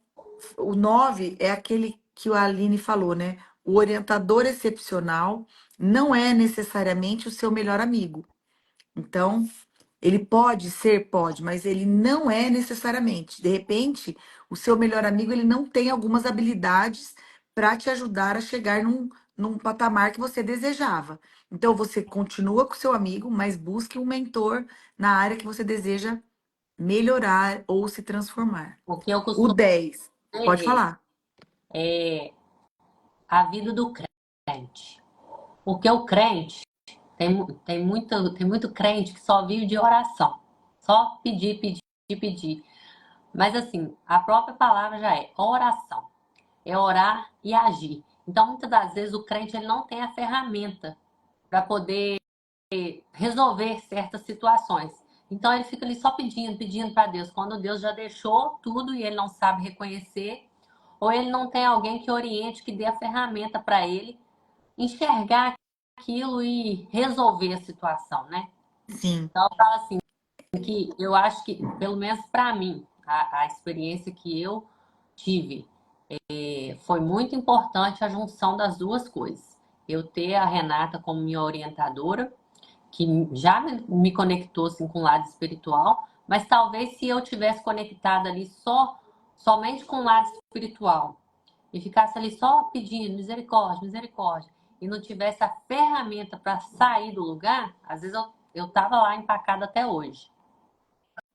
o 9 é aquele que o Aline falou, né? O orientador excepcional não é necessariamente o seu melhor amigo. Então, ele pode ser, pode, mas ele não é necessariamente. De repente, o seu melhor amigo ele não tem algumas habilidades para te ajudar a chegar num patamar que você desejava. Então, você continua com o seu amigo, mas busque um mentor na área que você deseja melhorar ou se transformar. Porque eu O costumo 10, dizer, pode Rê, falar. é a vida do crente. Porque o crente tem muito crente que só vive de oração. Só pedir, pedir, pedir. Mas assim, a própria palavra já é oração. É orar e agir. Então, muitas das vezes, o crente ele não tem a ferramenta para poder resolver certas situações. Então, ele fica ali só pedindo, pedindo para Deus. Quando Deus já deixou tudo e ele não sabe reconhecer, ou ele não tem alguém que oriente, que dê a ferramenta para ele enxergar aquilo e resolver a situação, né? Sim, Então, eu falo assim, que eu acho que, pelo menos para mim, a experiência que eu tive foi muito importante a junção das duas coisas. Eu ter a Renata como minha orientadora, que já me conectou assim, com o lado espiritual, mas talvez se eu tivesse conectada ali somente com o lado espiritual e ficasse ali só pedindo misericórdia, misericórdia, e não tivesse a ferramenta para sair do lugar, às vezes eu tava lá empacada até hoje.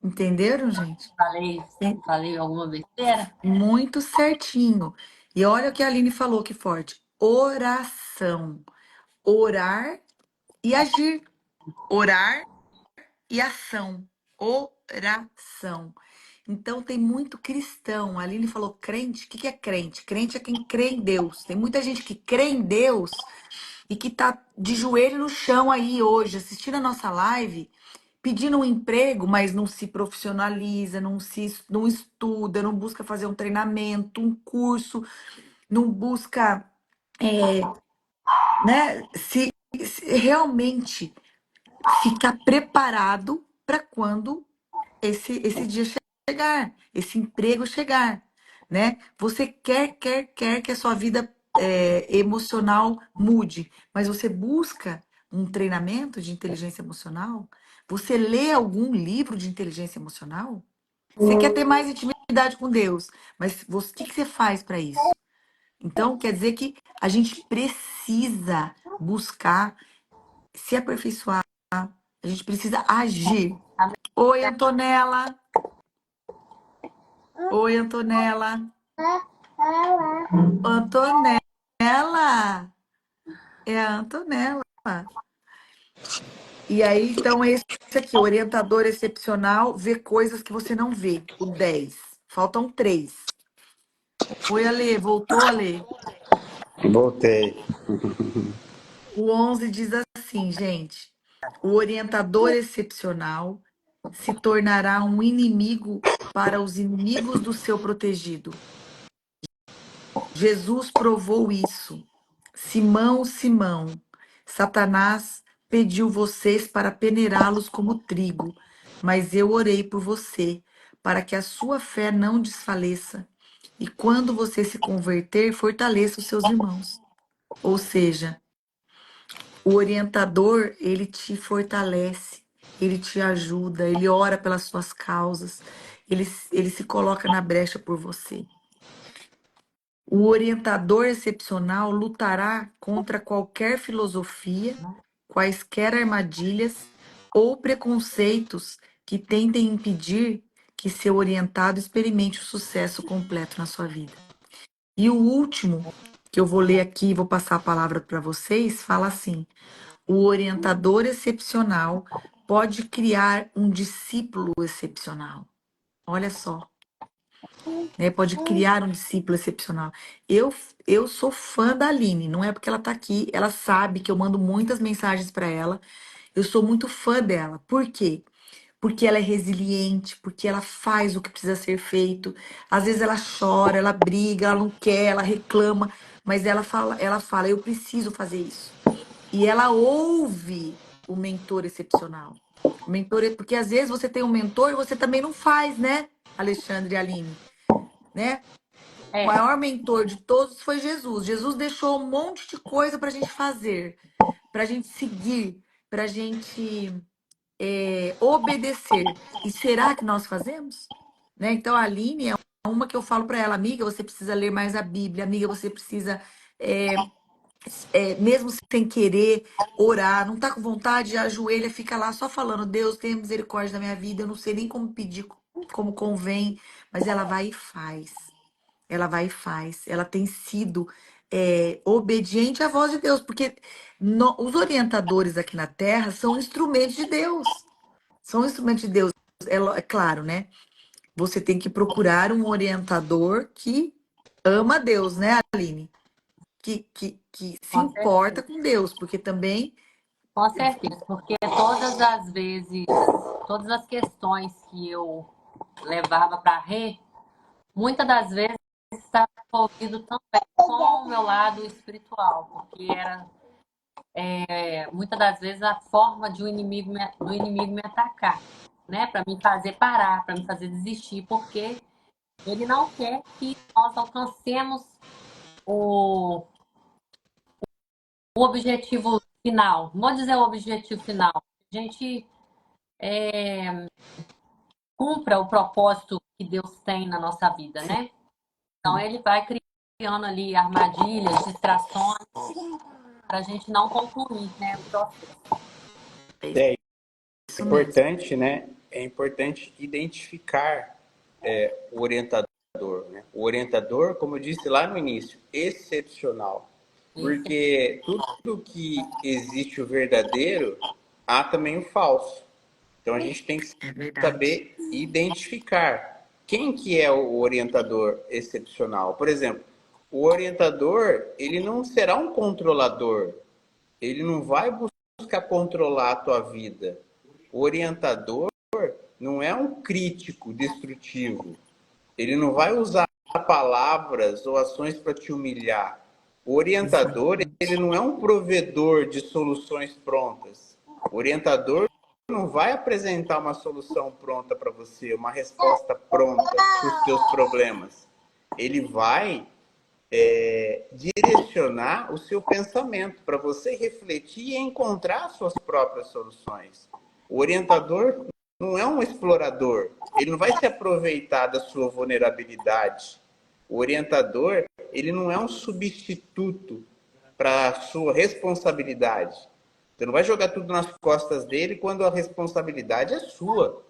entenderam, gente? Falei, falei alguma besteira? Muito certinho. E olha o que a Aline falou, que forte. Oração. Orar e agir. Orar e ação. Oração. Então tem muito cristão. A Aline falou crente. O que que é crente? Crente é quem crê em Deus. Tem muita gente que crê em Deus e que tá de joelho no chão aí hoje, assistindo a nossa live, pedindo um emprego, mas não se profissionaliza, não estuda, não busca fazer um treinamento, um curso, não busca, né, se realmente ficar preparado para quando esse dia chegar, esse emprego chegar, né? Você quer que a sua vida emocional mude, mas você busca um treinamento de inteligência emocional? Você lê algum livro de inteligência emocional? Você quer ter mais intimidade com Deus, mas o que você faz para isso? Então, quer dizer que a gente precisa buscar se aperfeiçoar, a gente precisa agir. Oi, Antonella. Oi, Antonella. Antonella. É a Antonella. E aí, então, esse aqui, orientador excepcional, vê coisas que você não vê. O 10. Faltam 3. Oi, Ale. Voltou, Ale? Voltei. O 11 diz assim, gente. O orientador excepcional se tornará um inimigo para os inimigos do seu protegido. Jesus provou isso. Simão, Simão, Satanás pediu vocês para peneirá-los como trigo, mas eu orei por você, para que a sua fé não desfaleça. E quando você se converter, fortaleça os seus irmãos. Ou seja, o orientador, ele te fortalece, ele te ajuda, ele ora pelas suas causas, ele se coloca na brecha por você. O orientador excepcional lutará contra qualquer filosofia, quaisquer armadilhas ou preconceitos que tentem impedir que seu orientado experimente o sucesso completo na sua vida. E o último, que eu vou ler aqui e vou passar a palavra para vocês, fala assim: o orientador excepcional pode criar um discípulo excepcional. Olha só. Né? Pode criar um discípulo excepcional. Eu, eu sou fã da Aline, não é porque ela tá aqui, ela sabe que eu mando muitas mensagens para ela. Eu sou muito fã dela. Por quê? Porque ela é resiliente, porque ela faz o que precisa ser feito. Às vezes ela chora, ela briga, ela não quer, ela reclama, mas ela fala, eu preciso fazer isso. E ela ouve o mentor excepcional. O mentor, porque às vezes você tem um mentor e você também não faz, né, Alexandre e Aline, né? O É, maior mentor de todos foi Jesus. Jesus deixou um monte de coisa para a gente fazer, para a gente seguir, para a gente obedecer. E será que nós fazemos? Né? Então, a Aline é uma que eu falo para ela, amiga, você precisa ler mais a Bíblia, amiga, você precisa, mesmo sem querer, orar, não tá com vontade, ajoelha, fica lá só falando, Deus, tenha misericórdia da minha vida, eu não sei nem como pedir, como convém, mas ela vai e faz. Ela vai e faz. Ela tem sido obediente à voz de Deus, porque os orientadores aqui na Terra são instrumentos de Deus. São instrumentos de Deus. É claro, né? Você tem que procurar um orientador que ama Deus, né, Aline? Que se com importa certeza. com Deus, porque também. Com certeza, porque todas as vezes, todas as questões que eu levava para Rê, muitas das vezes estava envolvido também com o meu lado espiritual, porque era muitas das vezes a forma de do inimigo me atacar, né, para me fazer parar, para me fazer desistir, porque ele não quer que nós alcancemos o, o objetivo final. Não vou dizer o objetivo final. A gente cumpra o propósito que Deus tem na nossa vida, né? Então ele vai criando ali armadilhas, distrações para a gente não concluir, né, o processo. É É isso mesmo. importante, né? É importante identificar o orientador, né? O orientador, como eu disse lá no início, excepcional. Esse Porque tudo que existe o verdadeiro, há também o falso. Então a gente tem que É verdade. saber identificar quem que é o orientador excepcional. Por exemplo, o orientador, ele não será um controlador. Ele não vai buscar controlar a tua vida. O orientador não é um crítico destrutivo. Ele não vai usar palavras ou ações para te humilhar. O orientador, ele não é um provedor de soluções prontas. O orientador não vai apresentar uma solução pronta para você, uma resposta pronta para os seus problemas. Ele vai direcionar o seu pensamento para você refletir e encontrar suas próprias soluções. O orientador não é um explorador, ele não vai se aproveitar da sua vulnerabilidade. O orientador, ele não é um substituto para a sua responsabilidade. Você não vai jogar tudo nas costas dele quando a responsabilidade é sua.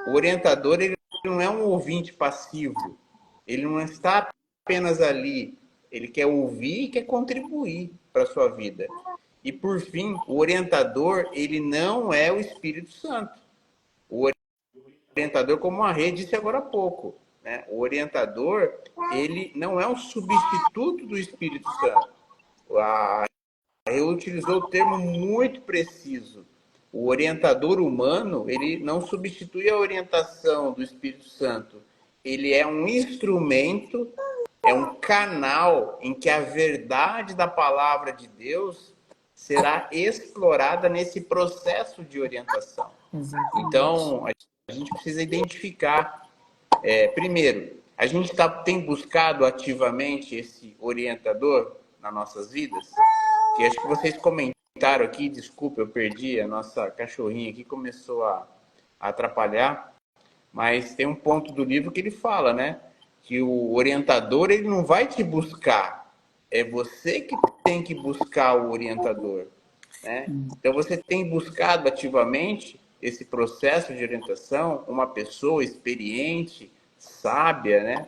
O orientador, ele não é um ouvinte passivo. Ele não está apenas ali. Ele quer ouvir e quer contribuir para a sua vida. E, por fim, o orientador, ele não é o Espírito Santo. O orientador, como a Rê disse agora há pouco, né? O orientador, ele não é um substituto do Espírito Santo. A Rê utilizou o termo muito preciso. O orientador humano, ele não substitui a orientação do Espírito Santo. Ele é um instrumento, é um canal em que a verdade da palavra de Deus será explorada nesse processo de orientação. Então, a gente precisa identificar, primeiro, a gente tem buscado ativamente esse orientador nas nossas vidas, que acho que vocês comentaram aqui, desculpa, eu perdi, a nossa cachorrinha aqui começou a atrapalhar, mas tem um ponto do livro que ele fala, né? Que o orientador, ele não vai te buscar, é você que tem que buscar o orientador, né? Então você tem buscado ativamente esse processo de orientação, uma pessoa experiente, sábia, né?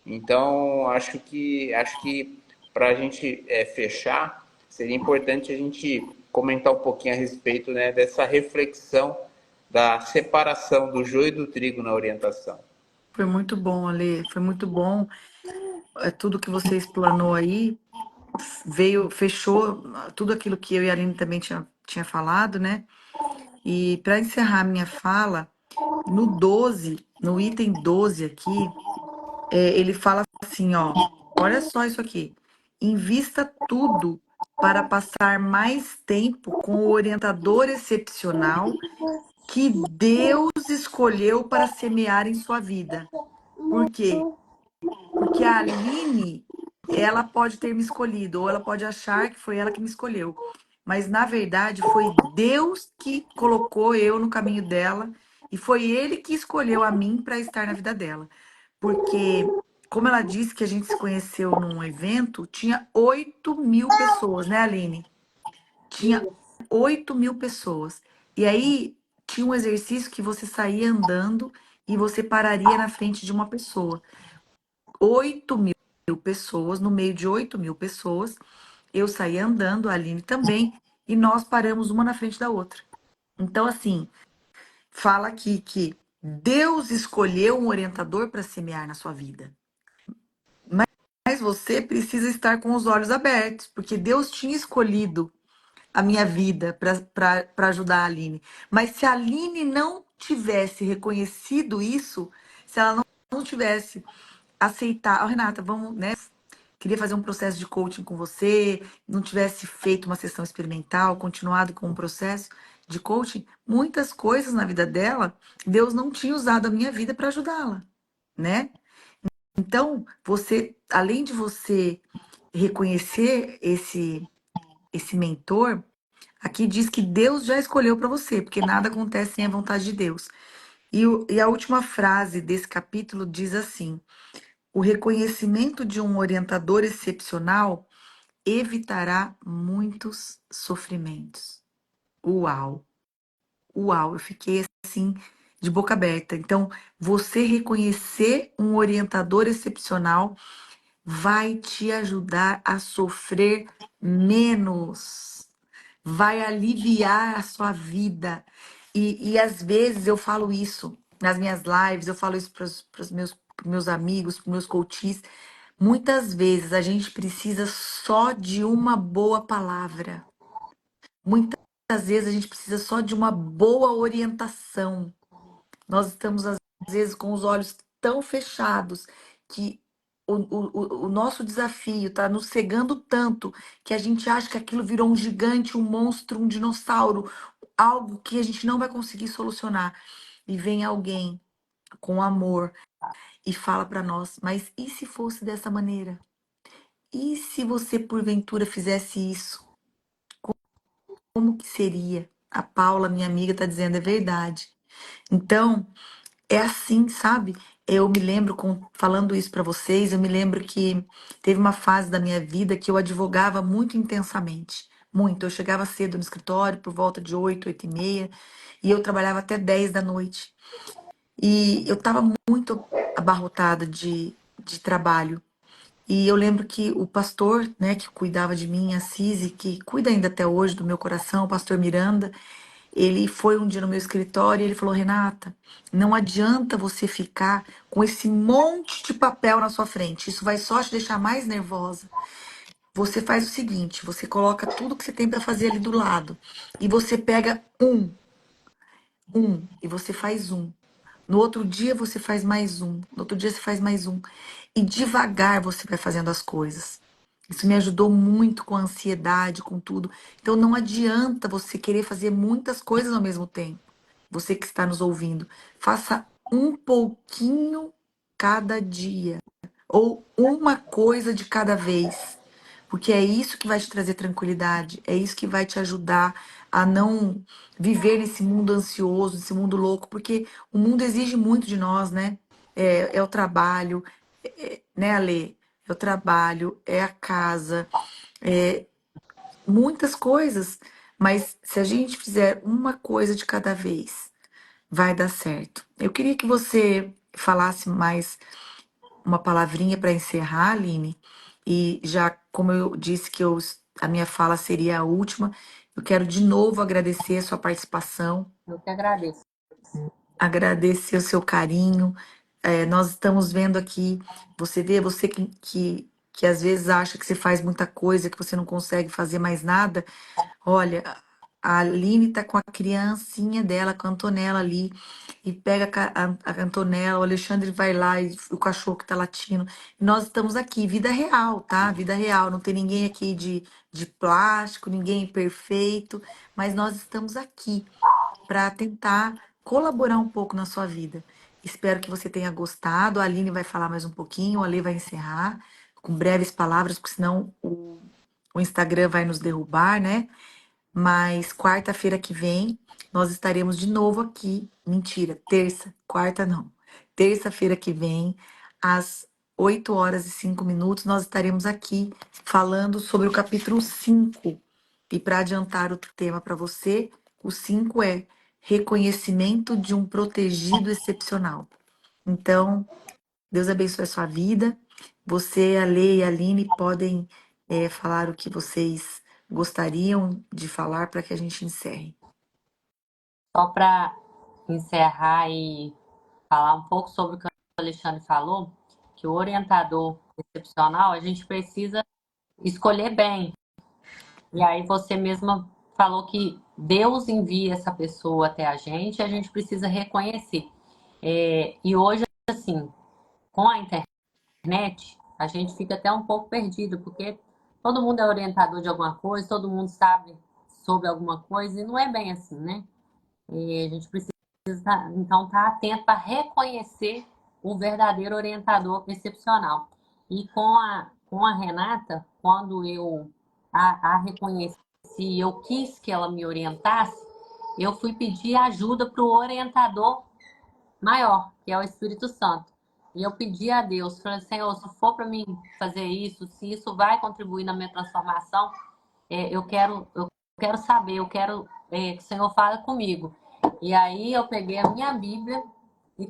Então acho que para a gente fechar, seria importante a gente comentar um pouquinho a respeito, né, dessa reflexão da separação do joio e do trigo na orientação. Foi muito bom, Ale. Foi muito bom. Tudo que você explanou aí fechou tudo aquilo que eu e a Aline também tinha falado, né? E para encerrar minha fala, no 12, no item 12 aqui, ele fala assim, ó, olha só isso aqui. Invista tudo para passar mais tempo com o orientador excepcional que Deus escolheu para semear em sua vida. Por quê? Porque a Aline, ela pode ter me escolhido, ou ela pode achar que foi ela que me escolheu. Mas, na verdade, foi Deus que colocou eu no caminho dela e foi Ele que escolheu a mim para estar na vida dela. Porque, como ela disse que a gente se conheceu num evento, tinha 8.000 pessoas, né, Aline? Tinha 8.000 pessoas. E aí, tinha um exercício que você saía andando e você pararia na frente de uma pessoa. 8.000 pessoas, no meio de 8.000 pessoas, eu saí andando, a Aline também, e nós paramos uma na frente da outra. Então, assim, fala aqui que Deus escolheu um orientador para semear na sua vida. Mas você precisa estar com os olhos abertos, porque Deus tinha escolhido a minha vida para ajudar a Aline. Mas se a Aline não tivesse reconhecido isso, se ela não tivesse aceitar, Renata, vamos, né? Queria fazer um processo de coaching com você, não tivesse feito uma sessão experimental, continuado com um processo de coaching, muitas coisas na vida dela, Deus não tinha usado a minha vida para ajudá-la, né? Então, você, além de você reconhecer esse mentor, aqui diz que Deus já escolheu para você, porque nada acontece sem a vontade de Deus. E a última frase desse capítulo diz assim: o reconhecimento de um orientador excepcional evitará muitos sofrimentos. Uau! Uau! Eu fiquei assim de boca aberta. Então, você reconhecer um orientador excepcional vai te ajudar a sofrer menos, vai aliviar a sua vida. E às vezes eu falo isso nas minhas lives, eu falo isso para os meus amigos, para os meus coaches. Muitas vezes a gente precisa só de uma boa palavra. Muitas vezes a gente precisa só de uma boa orientação. Nós estamos, às vezes, com os olhos tão fechados que o nosso desafio está nos cegando tanto que a gente acha que aquilo virou um gigante, um monstro, um dinossauro, algo que a gente não vai conseguir solucionar. E vem alguém com amor e fala para nós: mas e se fosse dessa maneira? E se você porventura fizesse isso? Como que seria? A Paula, minha amiga, está dizendo é verdade. Então, é assim, sabe? Eu me lembro, falando isso para vocês, eu me lembro que teve uma fase da minha vida que eu advogava muito intensamente. Muito. Eu chegava cedo no escritório, por volta de 8, 8h30, e eu trabalhava até 10 da noite. E eu estava muito abarrotada de trabalho. E eu lembro que o pastor, né, que cuidava de mim, a Cise, que cuida ainda até hoje do meu coração, o pastor Miranda, ele foi um dia no meu escritório e ele falou: Renata, não adianta você ficar com esse monte de papel na sua frente. Isso vai só te deixar mais nervosa. Você faz o seguinte: você coloca tudo que você tem para fazer ali do lado e você pega e você faz um. No outro dia você faz mais um. No outro dia você faz mais um. E devagar você vai fazendo as coisas. Isso me ajudou muito com a ansiedade, com tudo. Então não adianta você querer fazer muitas coisas ao mesmo tempo. Você que está nos ouvindo, faça um pouquinho cada dia ou uma coisa de cada vez. Porque é isso que vai te trazer tranquilidade, é isso que vai te ajudar a não viver nesse mundo ansioso, nesse mundo louco, porque o mundo exige muito de nós, né? É o trabalho, né, Ale? É o trabalho, é a casa, é muitas coisas. Mas se a gente fizer uma coisa de cada vez, vai dar certo. Eu queria que você falasse mais uma palavrinha para encerrar, Aline. E já como eu disse que a minha fala seria a última, eu quero de novo agradecer a sua participação, Eu que agradeço. agradecer o seu carinho. Nós estamos vendo aqui, você vê, você que às vezes acha que você faz muita coisa, que você não consegue fazer mais nada. Olha, a Aline tá com a criancinha dela, com a Antonella ali, e pega a Antonella, o Alexandre vai lá e o cachorro que tá latindo. E nós estamos aqui, vida real, tá? Vida real, não tem ninguém aqui de plástico, ninguém perfeito, mas nós estamos aqui para tentar colaborar um pouco na sua vida. Espero que você tenha gostado. A Aline vai falar mais um pouquinho, a Ale vai encerrar com breves palavras, porque senão o Instagram vai nos derrubar, né? Mas quarta-feira que vem nós estaremos de novo aqui. Mentira, terça, quarta não. Terça-feira que vem, às 8h05, nós estaremos aqui falando sobre o capítulo 5. E para adiantar o tema para você, o 5 é reconhecimento de um protegido excepcional. Então, Deus abençoe a sua vida. Você, a Lê e a Aline podem falar o que vocês gostariam de falar para que a gente encerre. Só para encerrar e falar um pouco sobre o que o Alexandre falou, que o orientador excepcional, a gente precisa escolher bem. E aí você mesma falou que Deus envia essa pessoa até a gente e a gente precisa reconhecer. E hoje, assim, com a internet, a gente fica até um pouco perdido, porque todo mundo é orientador de alguma coisa, todo mundo sabe sobre alguma coisa, e não é bem assim, né? E a gente precisa, então, estar atento para reconhecer o verdadeiro orientador excepcional. E com a Renata, quando eu a reconheci, eu quis que ela me orientasse, eu fui pedir ajuda para o orientador maior, que é o Espírito Santo. E eu pedi a Deus, falei, Senhor, se for para mim fazer isso, se isso vai contribuir na minha transformação, eu quero saber, eu quero que o Senhor fale comigo. E aí eu peguei a minha Bíblia e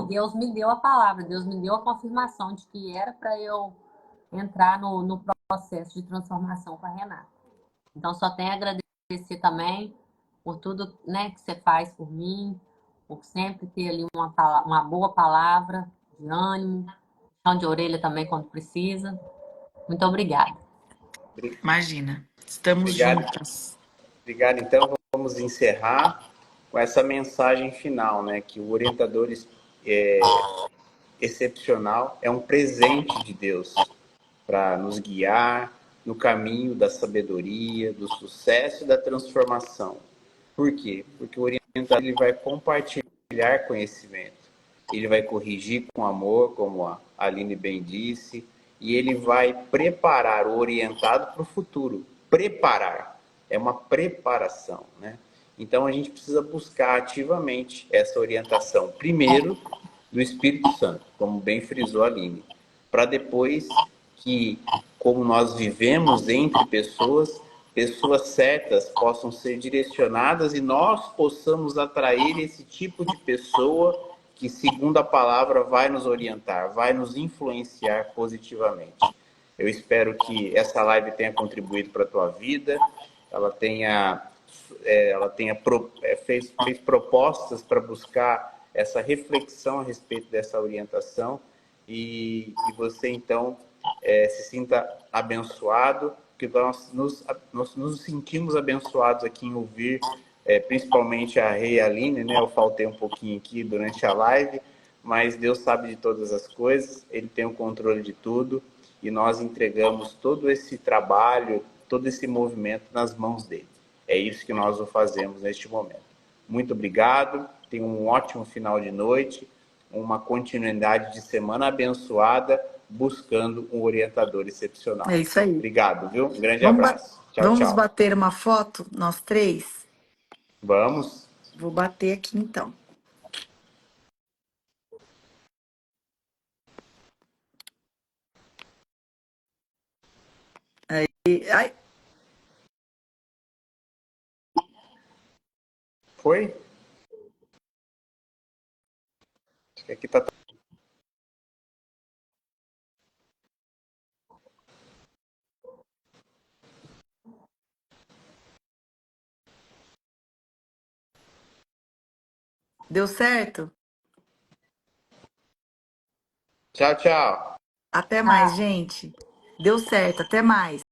Deus me deu a palavra, Deus me deu a confirmação de que era para eu entrar no processo de transformação com a Renata. Então só tenho a agradecer também por tudo, né, que você faz por mim, por sempre ter ali uma boa palavra de ânimo, chão de orelha também quando precisa. Muito obrigada. Imagina, estamos Obrigado. juntas. Obrigado. Então, vamos encerrar com essa mensagem final, né? Que o orientador excepcional é um presente de Deus para nos guiar no caminho da sabedoria, do sucesso e da transformação. Por quê? Porque o orientador ele vai compartilhar conhecimento, ele vai corrigir com amor, como a Aline bem disse, e ele vai preparar o orientado para o futuro. Preparar é uma preparação, né? Então a gente precisa buscar ativamente essa orientação, primeiro do Espírito Santo, como bem frisou a Aline, para depois que, como nós vivemos entre pessoas, pessoas certas possam ser direcionadas e nós possamos atrair esse tipo de pessoa que, segundo a palavra, vai nos orientar, vai nos influenciar positivamente. Eu espero que essa live tenha contribuído para a tua vida, ela tenha, fez propostas para buscar essa reflexão a respeito dessa orientação e você, então, se sinta abençoado, que nós nos sentimos abençoados aqui em ouvir, principalmente a Rei Aline, né? Eu faltei um pouquinho aqui durante a live, mas Deus sabe de todas as coisas, Ele tem o controle de tudo e nós entregamos todo esse trabalho, todo esse movimento nas mãos dele. É isso que nós o fazemos neste momento. Muito obrigado, tenha um ótimo final de noite, uma continuidade de semana abençoada, buscando um orientador excepcional. É isso aí. Obrigado, viu? Um grande Vamos, abraço. Tchau, vamos tchau. bater uma foto, nós três? Vamos. Vou bater aqui então. Aí, ai, Foi? Acho que aqui tá. deu certo? Tchau, tchau. Até mais, gente. Deu certo, até mais.